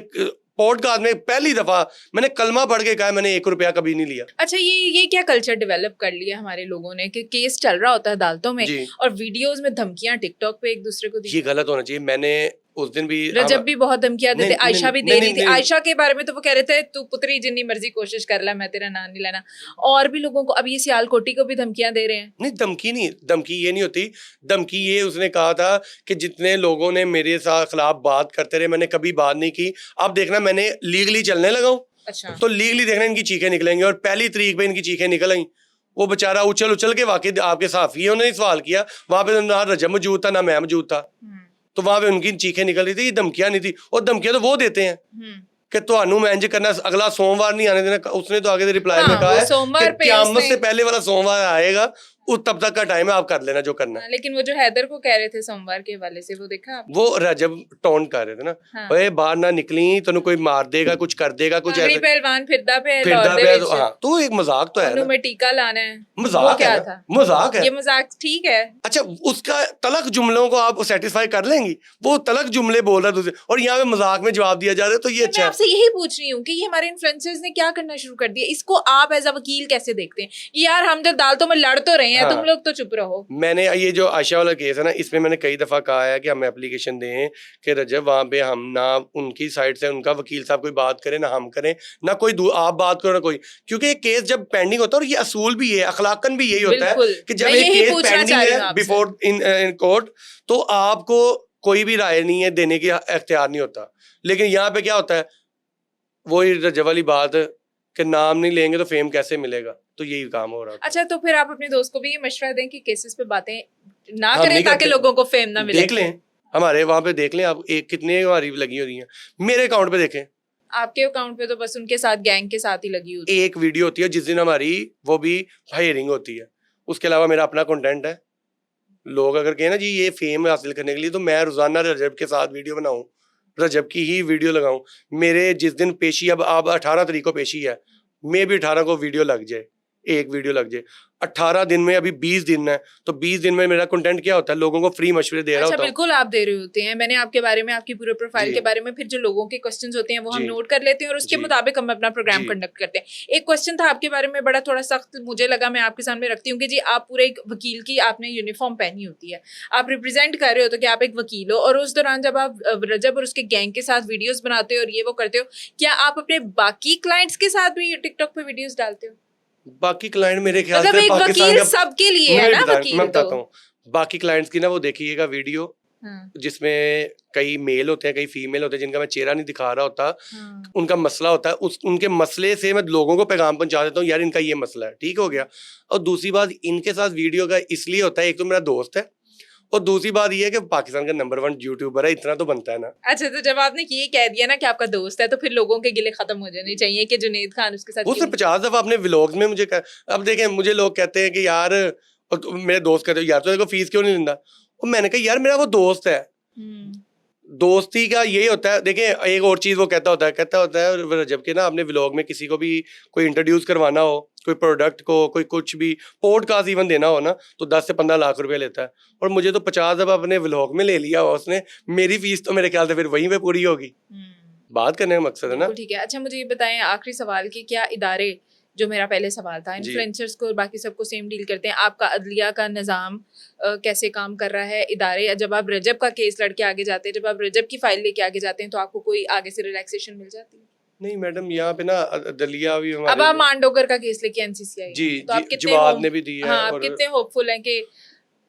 पॉडकास्ट में पहली दफा मैंने कलमा पढ़ के कहा मैंने 1 रुपया कभी नहीं लिया। अच्छा ये क्या कल्चर डेवलप कर लिया हमारे लोगों ने कि केस चल रहा होता है अदालतों में और वीडियोस में धमकियां टिकटॉक पे एक दूसरे को दी। ये गलत होना चाहिए। मैंने उस दिन भी रजब भी बहुत धमकियां देते, आयशा भी दे रही थी। आयशा के बारे में तो वो कह रहे थे तू पुत्री जितनी मर्जी कोशिश कर ले, मैं तेरा नाम नहीं लेना। और भी लोगों को, अब ये सियालकोटी को भी धमकियां दे रहे हैं। नहीं धमकी ये नहीं होती। धमकी ये उसने कहा था कि जितने लोगों ने मेरे साथ खिलाफ बात करते रहे, मैंने कभी बात नहीं की। अब देखना मैं लीगली चलने लगा हूँ। अच्छा। तो लीगली देखना इनकी चीखें निकलेंगी, और पहली तारीख पे इनकी चीखें निकल आई। वो बेचारा उछल के वाकई आपके साफी है, उन्होंने सवाल किया, वहां पे ना रजब मौजूद था ना मैं मौजूद था। तो वहां पे उनकी चीखें निकल रही थी, ये धमकियां नहीं थी, और धमकियां तो वो देते हैं कि ਤੁਹਾਨੂੰ मैं इंज करना, अगला सोमवार नहीं आने देना। उसने तो आगे रिप्लाई में कहा है कि क़यामत से पहले वाला सोमवार आएगा, उस तब तक का टाइम है, आप कर लेना जो करना है। लेकिन वो जो हैदर को कह रहे थे सोमवार के हवाले से, वो देखा आपने? वो रजब टोंट कर रहे थे ना, ओए बाहर ना निकली तेन कोई मार देगा, कुछ कर देगा, कुछ ऐसे पहलवान फिरदा पे हाँ, तो एक मजाक तो है ना, में टीका लाना है, मजाक क्या है, था? मजाक है, ये मजाक ठीक है। अच्छा उसका तलक जुमलों को आप सेटिस्फाई कर लेंगी, वो तलक जुमले बोल रहा है तुझे, और यहाँ पे मजाक में जवाब दिया जा रहा है, तो ये अच्छा मैं है। आपसे यही पूछ रही हूँ कि ये हमारे इन्फ्लुएंसर्स ने क्या करना शुरू कर दिया, इसको आप एज अ वकील कैसे देखते हैं? यार हम जब दालतों में लड़ तो रहे हैं, तुम लोग तो चुप रहो। मैंने ये जो आयशा वाला केस है ना, इसमें मैंने कई दफा कहा है कि हमें एप्लीकेशन दें कि रजब वहां पे हम ना उनकी साइड से उनका वकील साहब कोई बात करे, ना हम करें, ना कोई आप बात करो ना कोई, क्योंकि ये केस जब पेंडिंग होता है, और ये असूल भी है, अखलाकन भी यही होता है कि जब एक केस पेंडिंग है बिफोर इन कोर्ट, तो आपको कोई भी राय नहीं है देने की इख्तियार नहीं होता। लेकिन यहाँ पे क्या होता है, वही रजब वाली बात कि नाम नहीं लेंगे तो फेम कैसे मिलेगा, तो यही काम हो रहा है। अच्छा, तो फिर आप अपने दोस्त को भी ये मशवरा दें कि केसेस पे बातें ना करें ताकि लोगों को फेम ना मिले। देख लें, हमारे वहां पे देख लें आप, एक कितने हमारी लगी हो रही हैं, मेरे अकाउंट पे देखें। आपके अकाउंट पे तो बस उनके साथ, गैंग के साथ ही लगी होती है। एक वीडियो होती है जिस दिन हमारी वो भी हायरिंग होती है, उसके अलावा मेरा अपना कंटेंट है। लोग अगर कहें ना जी ये फेम हासिल करने के लिए, तो मैं रोजाना रजब के साथ वीडियो बनाऊं, रजब की ही वीडियो लगाऊं। मेरे जिस दिन पेशी, अब 18 तारीख को पेशी है, मे भी 18 को वीडियो लग जाए, एक वीडियो लग जाए। 18 दिन में अभी 20 दिन है, तो 20 दिन में मेरा कंटेंट क्या होता है, लोगों को फ्री मशवरे दे रहा होता हूं। बिल्कुल आप दे रहे होते हैं। मैंने आपके बारे में, आपकी पूरे प्रोफाइल के बारे में, फिर जो लोगों के क्वेश्चंस होते हैं वो हम नोट कर लेते हैं और उसके मुताबिक हम अपना प्रोग्राम कंडक्ट करते हैं। एक क्वेश्चन था आपके बारे में बड़ा थोड़ा सख्त, मुझे लगा मैं आपके सामने रखती हूँ कि जी आप पूरे एक वकील की आपने यूनिफॉर्म पहनी होती है, आप रिप्रेजेंट कर रहे हो तो कि आप एक वकील हो, और उस दौरान जब आप रजब और उसके गैंग के साथ वीडियोज बनाते हो और ये वो करते हो, क्या आप अपने बाकी क्लाइंट्स के साथ भी टिकटॉक पे वीडियोज डालते हो? बाकी क्लाइंट मेरे ख्याल मतलब से एक पाकिस्तान वकील सबके लिए है ना, वकील मैं बताता तो। हूँ, बाकी क्लाइंट्स की ना वो देखिएगा वीडियो, जिसमें कई मेल होते हैं, कई फीमेल होते हैं, जिनका मैं चेहरा नहीं दिखा रहा होता, उनका मसला होता है, उनके मसले से मैं लोगों को पैगाम पहुंचा देता हूँ, यार इनका ये मसला है, ठीक हो गया। और दूसरी बात, इनके साथ वीडियो का इसलिए होता है, एक तो मेरा दोस्त है, और दूसरी बात ये है कि पाकिस्तान का नंबर 1 यूट्यूबर है, इतना तो बनता है ना। अच्छा, तो जब आपने ये कह दिया ना कि आपका दोस्त है, तो फिर लोगों के गिले खत्म हो जाने चाहिए कि जुनेद खान उसके साथ। वो सिर्फ 50 दफा अपने व्लॉग्स में मुझे अब देखें, मुझे लोग कहते हैं कि यार, और मेरे दोस्त कहते हैं यार तो देखो फीस क्यों नहीं लेता, और मैंने कहा यार मेरा वो दोस्त है, दोस्ती का यही होता है। देखें एक और चीज वो कहता होता है रजब के ना, अपने व्लॉग में किसी को भी कोई इंट्रोड्यूस करवाना हो, कोई प्रोडक्ट को, कोई कुछ भी पॉडकास्ट इवन देना हो ना, तो 10 से 15 लाख रुपए लेता है, और मुझे तो 50 दफा अपने व्लॉग में ले लिया हो उसने, मेरी फीस तो मेरे ख्याल से फिर वहीं पे पूरी होगी। बात करने का मकसद है ना। ठीक है। अच्छा, मुझे ये बताएं आखिरी सवाल की, क्या इदारे, जो मेरा पहले सवाल था, इन्फ्लुएंसर्स को और बाकी सबको सेम डील करते हैं? आपका अदलिया का निज़ाम कैसे काम कर रहा है? इदारे, जब आप रजब का केस लड़के आगे जाते हैं, जब आप रजब की फाइल लेके आगे जाते हैं, तो आपको कोई आगे से रिलैक्सेशन मिल जाती है? नहीं मैडम, यहाँ पे ना अदलिया भी हमारे, अब आप मांडोकर का केस लेके एनसीसीआई, जी तो आप कितने जवाब ने भी दी है, हाँ, कितने होपफुल हैं कि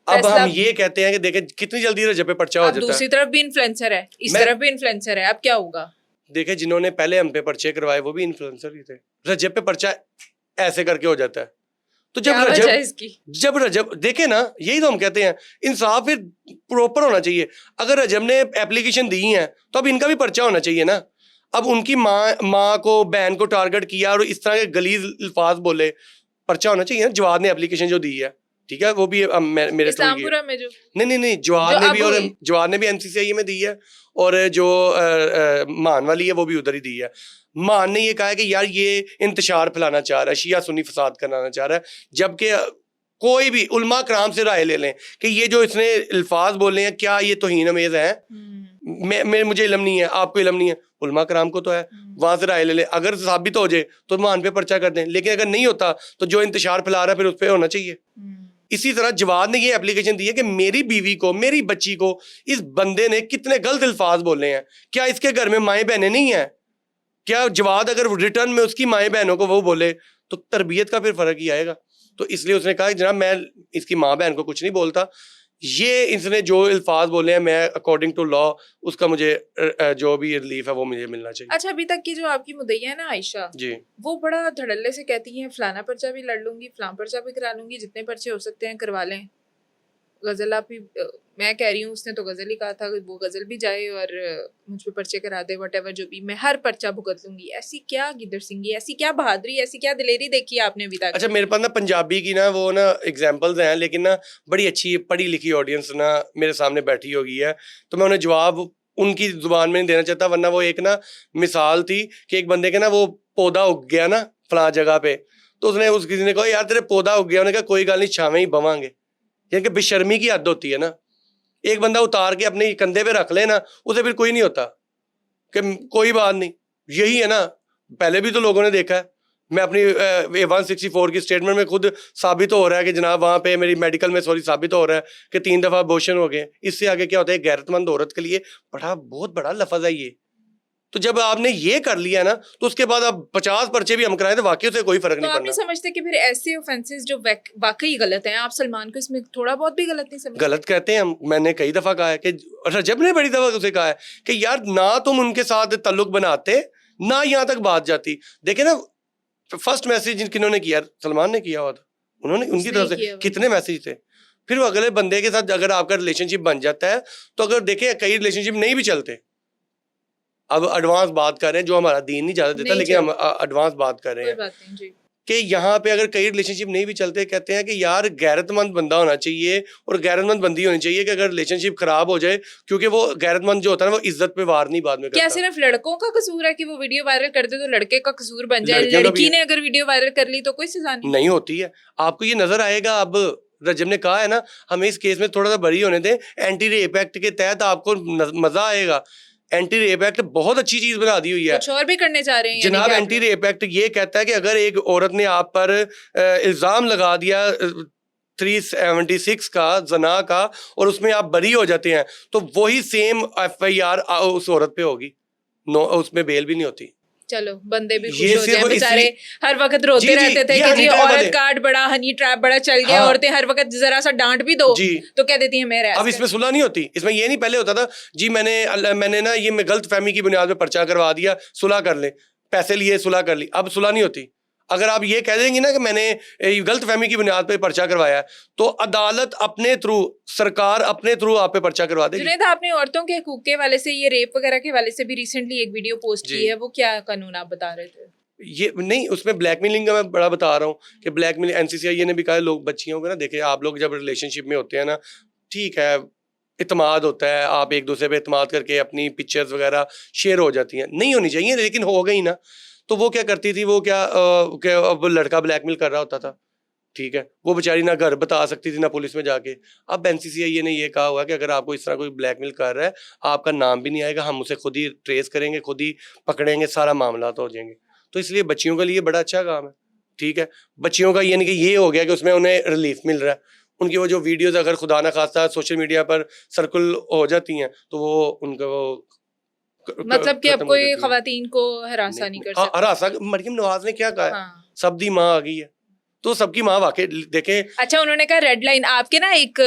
अब हम ये कहते हैं कि देखें कितनी जल्दी रजब पे पर्चा हो जाता है। दूसरी तरफ भी इन्फ्लुएंसर है, इस तरफ भी इन्फ्लुएंसर है, अब क्या होगा? देखे जिन्होंने पहले हम पे पर्चे करवाए वो भी इन्फ्लुएंसर ही थे। रजब पे पर्चा ऐसे करके हो जाता है, तो जब रजब देखे ना, यही तो हम कहते हैं, इंसाफ फिर प्रॉपर होना चाहिए। अगर रजब ने एप्लीकेशन दी है तो अब इनका भी पर्चा होना चाहिए ना। अब उनकी माँ को, बहन को टारगेट किया और इस तरह के गलीज अल्फाज बोले, पर्चा होना चाहिए ना। जवाद ने एप्लीकेशन जो दी है, ठीक है, वो भी मेरे इस्लामपुरा में जो नहीं जवाद ने भी एनसीसीआई में दी है, और जो मान वाली है वो भी उधर ही दी है। मान ने ये कहा है कि यार ये इंतशार फैलाना चाह रहा है, शिया सुन्नी फसाद कराना चाह रहा है, जबकि कोई भी उलमा कराम से राय ले लें कि ये जो इसने अल्फाज बोले हैं क्या ये तौहीन अमेज है। मुझे इल्म नहीं है, आपको इल्म नहीं है, उलमा कराम को तो है, वहां से राय ले लें। अगर साबित हो जाए तो मान पे पर्चा कर दें, लेकिन अगर नहीं होता तो जो इंतशार फैला रहा है फिर उस पर होना चाहिए। इसी तरह जवाद ने ये एप्लीकेशन दी है कि मेरी बीवी को, मेरी बच्ची को इस बंदे ने कितने गलत अल्फाज बोले हैं, क्या इसके घर में माएँ बहनें नहीं है? क्या जवाद अगर रिटर्न में उसकी माएँ बहनों को वो बोले तो तरबियत का फिर फर्क ही आएगा। तो इसलिए उसने कहा जनाब मैं इसकी माँ बहन को कुछ नहीं बोलता, ये इसने जो अल्फाज बोले हैं मैं अकॉर्डिंग टू लॉ उसका मुझे जो भी रिलीफ है वो मुझे मिलना चाहिए। अच्छा, अभी तक की जो आपकी मुद्दईया है ना आयशा जी, वो बड़ा धड़ल्ले से कहती हैं फलाना पर्चा भी लड़ लूंगी, फलाना पर्चा भी करा लूंगी, जितने पर्चे हो सकते हैं करवा लें। गजल आप भी मैं कह रही हूँ उसने तो गजल ही कहा था, वो गजल भी जाए और मुझ पे पर्चे करा दे, वट जो भी, मैं हर पर्चा भुगत लूंगी। ऐसी क्या गिदर सिंगी, ऐसी क्या बहादुरी, ऐसी क्या दिलेरी देखी है आपने अभी तक? अच्छा, मेरे पास ना पंजाबी की ना वो ना एग्जांपल्स हैं, लेकिन ना बड़ी अच्छी पढ़ी लिखी ऑडियंस ना मेरे सामने बैठी होगी है, तो मैं उन्हें जवाब उनकी जुबान में नहीं देना चाहता, वरना वो एक ना मिसाल थी कि एक बंदे के ना वो पौधा उग गया ना फलां जगह पे, तो उसने उस किसी ने कहा यार तेरे पौधा उग गया, उन्होंने कहा कोई गल नहीं, छावे ही बवांगे। यानी कि बेशर्मी की हद होती है ना, एक बंदा उतार के अपने कंधे पे रख ले ना, उसे फिर कोई नहीं होता कि कोई बात नहीं। यही है ना, पहले भी तो लोगों ने देखा है। मैं अपनी 164 की स्टेटमेंट में खुद साबित हो रहा है कि जनाब वहाँ पे मेरी मेडिकल में सॉरी साबित हो रहा है कि 3 दफ़ा अबॉर्शन हो गए। इससे आगे क्या होता है, गैरतमंद औरत के लिए बहुत बड़ा लफ्ज़ है ये। तो जब आपने ये कर लिया ना, तो उसके बाद आप 50 पर्चे भी हम कराएं तो वाकई से कोई फर्क तो नहीं आप नहीं पड़ना। समझते कि फिर ऐसे ऑफेंसेस जो वाकई गलत हैं, आप सलमान को इसमें थोड़ा बहुत भी गलत नहीं समझते? गलत कहते हैं हम, मैंने कई दफा कहा है कि रजब ने बड़ी दफा उसे कहा है कि यार ना तुम उनके साथ ताल्लुक बनाते, ना यहाँ तक बात जाती। देखे ना, फर्स्ट मैसेज किन्होंने किया, सलमान ने किया हुआ था, उन्होंने उनकी उसने ही तरफ से किया हुआ। कितने मैसेज थे। फिर वो अगले बंदे के साथ अगर आपका रिलेशनशिप बन जाता है, तो अगर देखें कई रिलेशनशिप नहीं भी चलते, अब एडवांस बात कर रहे हैं, जो हमारा दीन नहीं ज्यादा देता, नहीं लेकिन हम चलता, एडवांस बात कर रहे कोई हैं बात नहीं जी। कि यहाँ पे अगर कई रिलेशनशिप नहीं भी चलते, कहते हैं कि यार गैरतमंद बंदा होना चाहिए और गैरतमंद बंदी होनी चाहिए कि अगर रिलेशनशिप खराब हो जाए, क्योंकि वो गैरतमंद जो होता है ना, वो इज्जत पे वार नहीं बाद में क्या करता। सिर्फ लड़कों का कसूर है कि वो वीडियो वायरल कर दे तो लड़के का कसूर बन जाए? लड़कियों का भी लड़की है। ने अगर वीडियो वायरल कर ली तो कोई सजा नहीं? नहीं होती है, आपको ये नजर आएगा। अब रजब ने कहा है ना, हमें इस केस में थोड़ा सा बरी होने दें, एंटी रेप एक्ट के तहत आपको मजा आएगा। एंटी रेप एक्ट बहुत अच्छी चीज बना दी हुई है। कुछ और भी करने जा रहे हैं यानी जनाब, कि आप एंटी लोग? रेप एक्ट ये कहता है कि अगर एक औरत ने आप पर इल्जाम लगा दिया 376 का जना का, और उसमें आप बरी हो जाते हैं, तो वही सेम FIR उस औरत पे होगी। नो, उसमें बेल भी नहीं होती। चलो बंदे भी खुश ये हो सिर्फ जाए बेचारे। इसलिए, हर वक्त रोते जी रहते थे ये कि हनी जी ट्रैप औरत वाले, कार्ड बड़ा, हनी ट्रैप बड़ा चल गया। हाँ औरतें हर वक्त जरा सा डांट भी दो जी। तो कह देती हैं मैं अब इसमें सुलह नहीं होती, इसमें ये नहीं पहले होता था जी मैंने ना ये मैं गलत फहमी की बुनियाद पे पर्चा करवा दिया, सुलह कर ले, पैसे लिए सुलह कर ली। अब सुलह नहीं होती। अगर आप ये कह देंगे ना कि मैंने गलत फहमी की बुनियाद पे पर्चा करवाया है, तो अदालत अपने थ्रू, सरकार अपने थ्रू आप पे पर्चा करवा देगी। जुनैद, आपने औरतों के हकूक के हवाले से, ये रेप वगैरह के हवाले से भी रिसेंटली एक वीडियो पोस्ट जी। की है, वो क्या कानून आप बता रहे थे? ये नहीं, उसमें ब्लैकमेलिंग का मैं बड़ा बता रहा हूँ कि ब्लैकमेलिंग NCCI ने भी कहा है, लोग बच्चियों को ना देखे, आप लोग जब रिलेशनशिप में होते हैं ना, ठीक है, इत्मीनान होता है, आप एक दूसरे पे इत्मीनान करके अपनी पिक्चर्स वगैरह शेयर हो जाती हैं, नहीं होनी चाहिए, लेकिन हो गई ना। तो वो क्या करती थी, वो क्या अब लड़का ब्लैकमेल कर रहा होता था, ठीक है, वो बेचारी ना घर बता सकती थी ना पुलिस में जाके। अब NCCI ने ये कहा हुआ है कि अगर आपको इस तरह कोई ब्लैकमेल कर रहा है, आपका नाम भी नहीं आएगा, हम उसे खुद ही ट्रेस करेंगे, खुद ही पकड़ेंगे, सारा मामला तो हो जाएंगे। तो इसलिए बच्चियों के लिए बड़ा अच्छा काम है, ठीक है। बच्चियों का यानी कि ये हो गया कि उसमें उन्हें रिलीफ मिल रहा है। उनकी वो जो वीडियोस अगर खुदा ना खास्ता सोशल मीडिया पर सर्कुल हो जाती हैं, तो वो उनको मतलब कि अब खत्म हो कोई जाती है। खवातीन को हरासा नहीं कर सकता। हरासा मरियम नवाज ने क्या कहा है, हाँ। सबदी माँ आ गई है, तो सबकी माँ वाकई देखें। अच्छा, उन्होंने कहा रेड लाइन। आपके ना एक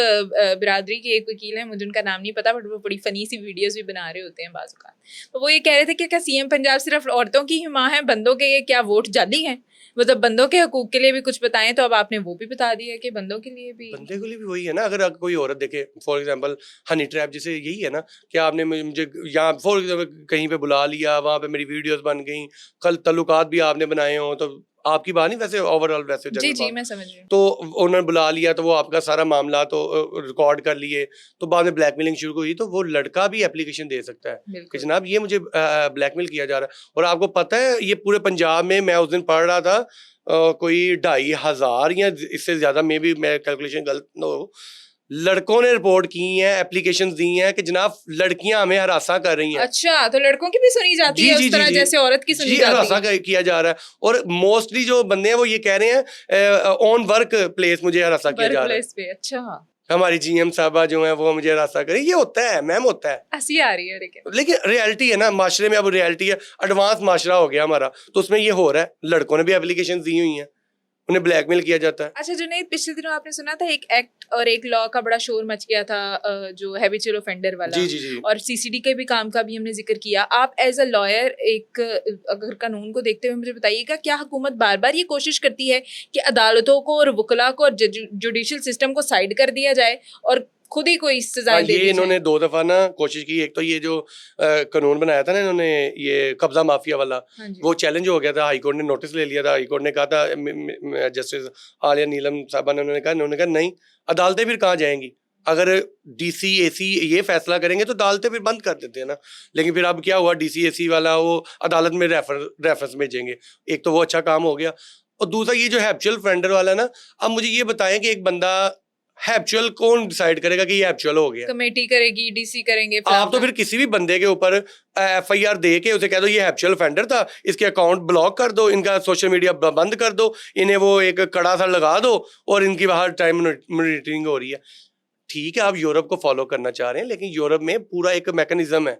बिरादरी के एक वकील है, मुझे उनका नाम नहीं पता, बट वो बड़ी फनी सी वीडियोस भी बना रहे होते हैं बाज़ औक़ात। तो वो ये कह रहे थे कि क्या CM पंजाब सिर्फ औरतों की ही माँ है, बंदों के ये क्या वोट जाली हैं? मतलब बंदों के हकूक के लिए भी कुछ बताएं, तो अब आपने वो भी बता दिया कि बंदों के लिए भी। बंदे के लिए भी वही है ना। अगर कोई औरत देखे, फॉर एग्जांपल हनी ट्रैप, जैसे यही है ना कि आपने मुझे यहाँ फॉर एग्जांपल कहीं पे बुला लिया, वहाँ पे मेरी वीडियोस बन गई, कल तल्लुकात भी आपने बनाए हो, तो आपकी बात नहीं, वैसे ओवरऑल वैसे जी जनरल जी, बात, मैं समझ रही हूँ। तो उन्होंने बुला लिया, तो वो आपका सारा मामला तो रिकॉर्ड कर लिए, तो बाद में ब्लैकमेलिंग शुरू हुई, तो वो लड़का भी एप्लीकेशन दे सकता है कि बिल्कुल। जनाब ये मुझे ब्लैकमेल किया जा रहा है। और आपको पता है, ये पूरे पंजाब में, मैं उस दिन पढ़ रहा था, कोई 2,500 या इससे ज्यादा, मे बी मैं कैलकुलेशन गलत न हो, लड़कों ने रिपोर्ट की हैं, एप्लीकेशन दी हैं कि जनाब लड़कियां हमें हरासा कर रही हैं। अच्छा, तो लड़कों की भी सुनी जाती जी है जी उस जी तरह जी जैसे औरत की सुनी जी, जाती हरासा है? किया जा रहा है। और मोस्टली जो बंदे हैं वो ये कह रहे हैं ऑन वर्क प्लेस मुझे हरासा किया वर्क जा रहा है, प्लेस पे? अच्छा, हमारी GM साहबा जो है वो मुझे हरासा करें। ये होता है मैम, होता है, हंसी आ रही है लेकिन। लेकिन रियलिटी है ना, माशरे में अब रियलिटी है, एडवांस माशरा हो गया हमारा, तो उसमें ये हो रहा है, लड़कों ने भी एप्लीकेशन दी हुई हैं, उन्हें ब्लैकमेल किया जाता है। अच्छा जुनैद, पिछले दिनों आपने सुना था एक एक्ट और एक लॉ का बड़ा शोर मच गया था, जो हैबिचुअल ऑफेंडर वाला। जी जी जी। और CCD के भी काम का भी हमने जिक्र किया। आप एज अ लॉयर एक अगर कानून को देखते हुए मुझे बताइएगा, क्या हुकूमत बार बार ये कोशिश करती है कि अदालतों को और वकला को और जुडिशल सिस्टम को साइड कर दिया जाए और खुद ही कोई सजा दे ये दी इन्होंने जाए। 2 दफा ना कोशिश की। एक तो ये जो कानून बनाया था ना इन्होंने, ये कब्जा माफिया वाला, हाँ जी। वो चैलेंज हो गया था। हाई कोर्ट ने नोटिस ले लिया था। हाई कोर्ट ने कहा था, जस्टिस आलिया नीलम साहबा ने उन्होंने कहा नहीं, अदालतें फिर कहाँ जाएंगी? अगर डीसी एसी ये फैसला करेंगे तो अदालतें फिर बंद कर देते हैं ना। लेकिन फिर अब क्या हुआ, डीसी एसी वाला वो अदालत में रेफरेंस भेजेंगे। एक तो वो अच्छा काम हो गया, और दूसरा ये जो हैप्चुअल ऑफेंडर वाला ना, अब मुझे ये बताएं कि एक बंदा हैप्चुअल कौन डिसाइड करेगा कि ये हैप्चुअल हो गया? कमेटी करेगी, डीसी करेंगे, आप तो फिर किसी भी बंदे के ऊपर एफआईआर दे के उसे कह दो ये हैप्चुअल ऑफेंडर था, इसके अकाउंट ब्लॉक कर दो, इनका सोशल मीडिया बंद कर दो, इन्हें वो एक कड़ा सा लगा दो, और इनकी बाहर टाइम मॉनिटरिंग हो रही है। ठीक है, आप यूरोप को फॉलो करना चाह रहे हैं, लेकिन यूरोप में पूरा एक मैकेनिज्म है।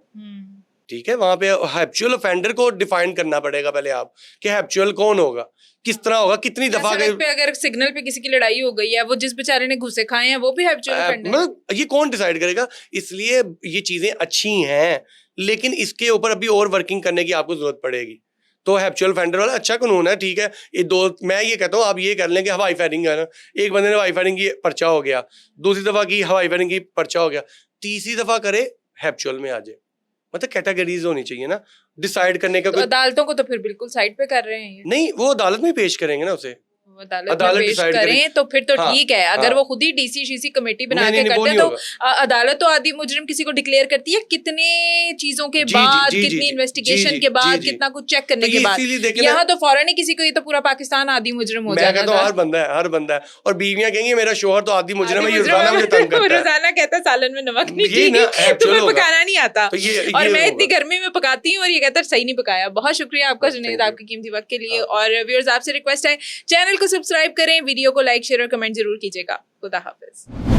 ठीक है, वहां पे हैप्चुअल ऑफेंडर को डिफाइन करना पड़ेगा पहले आप, कि हैप्चुअल कौन होगा, किस तरह होगा, कितनी दफा सड़क पे अगर सिग्नल पे किसी की लड़ाई हो गई है, वो जिस बेचारे ने घुसे खाए हैं वो भी हैप्चुअल ऑफेंडर है। मतलब ये कौन डिसाइड करेगा? इसलिए ये चीजें अच्छी हैं, लेकिन इसके ऊपर अभी और वर्किंग करने की आपको जरूरत पड़ेगी। तो हैप्चुअल ऑफेंडर वाला अच्छा कानून है, ठीक है। ये दो, मैं ये कहता हूँ आप ये कर लें कि हवाई फायरिंग है ना, एक बंदे ने हवाई फायरिंग की, पर्चा हो गया। दूसरी दफा की हवाई फायरिंग की, पर्चा हो गया। तीसरी दफा करे, हैप्चुअल में आ जाए। मतलब कैटेगरीज होनी चाहिए ना डिसाइड करने का। तो अदालतों को तो फिर बिल्कुल साइड पे कर रहे हैं ये। नहीं, वो अदालत में पेश करेंगे ना उसे, अदालत में पेश करें तो फिर तो ठीक है। अगर वो खुद ही डीसी शीसी कमेटी बना के करते हैं तो अदालत तो आदि मुजरिम किसी को डिक्लेयर करती है कितने चीजों के बाद, कितनी इन्वेस्टिगेशन के बाद, कितना कुछ चेक करने के बाद। यहाँ तो फौरन ही किसी को, ये तो पूरा पाकिस्तान आदि मुजरिम हो जाएगा। तो हर बंदा है, और बीवियां कहेंगी मेरा शोहर तो आदि मुजरिम है, रोजाना मुझे तंग करता है। रोजाना कहता है सालन में नमक नहीं, तुम्हें पकाना नहीं आता, और मैं इतनी गर्मी में पकाती हूँ और ये कहता है सही नहीं पकाया। बहुत शुक्रिया आपका जुनैद, आपके कीमती वक्त के लिए। और व्यूअर्स आपसे रिक्वेस्ट है, चैनल को सब्सक्राइब करें, वीडियो को लाइक शेयर और कमेंट जरूर कीजिएगा। खुदा हाफिज।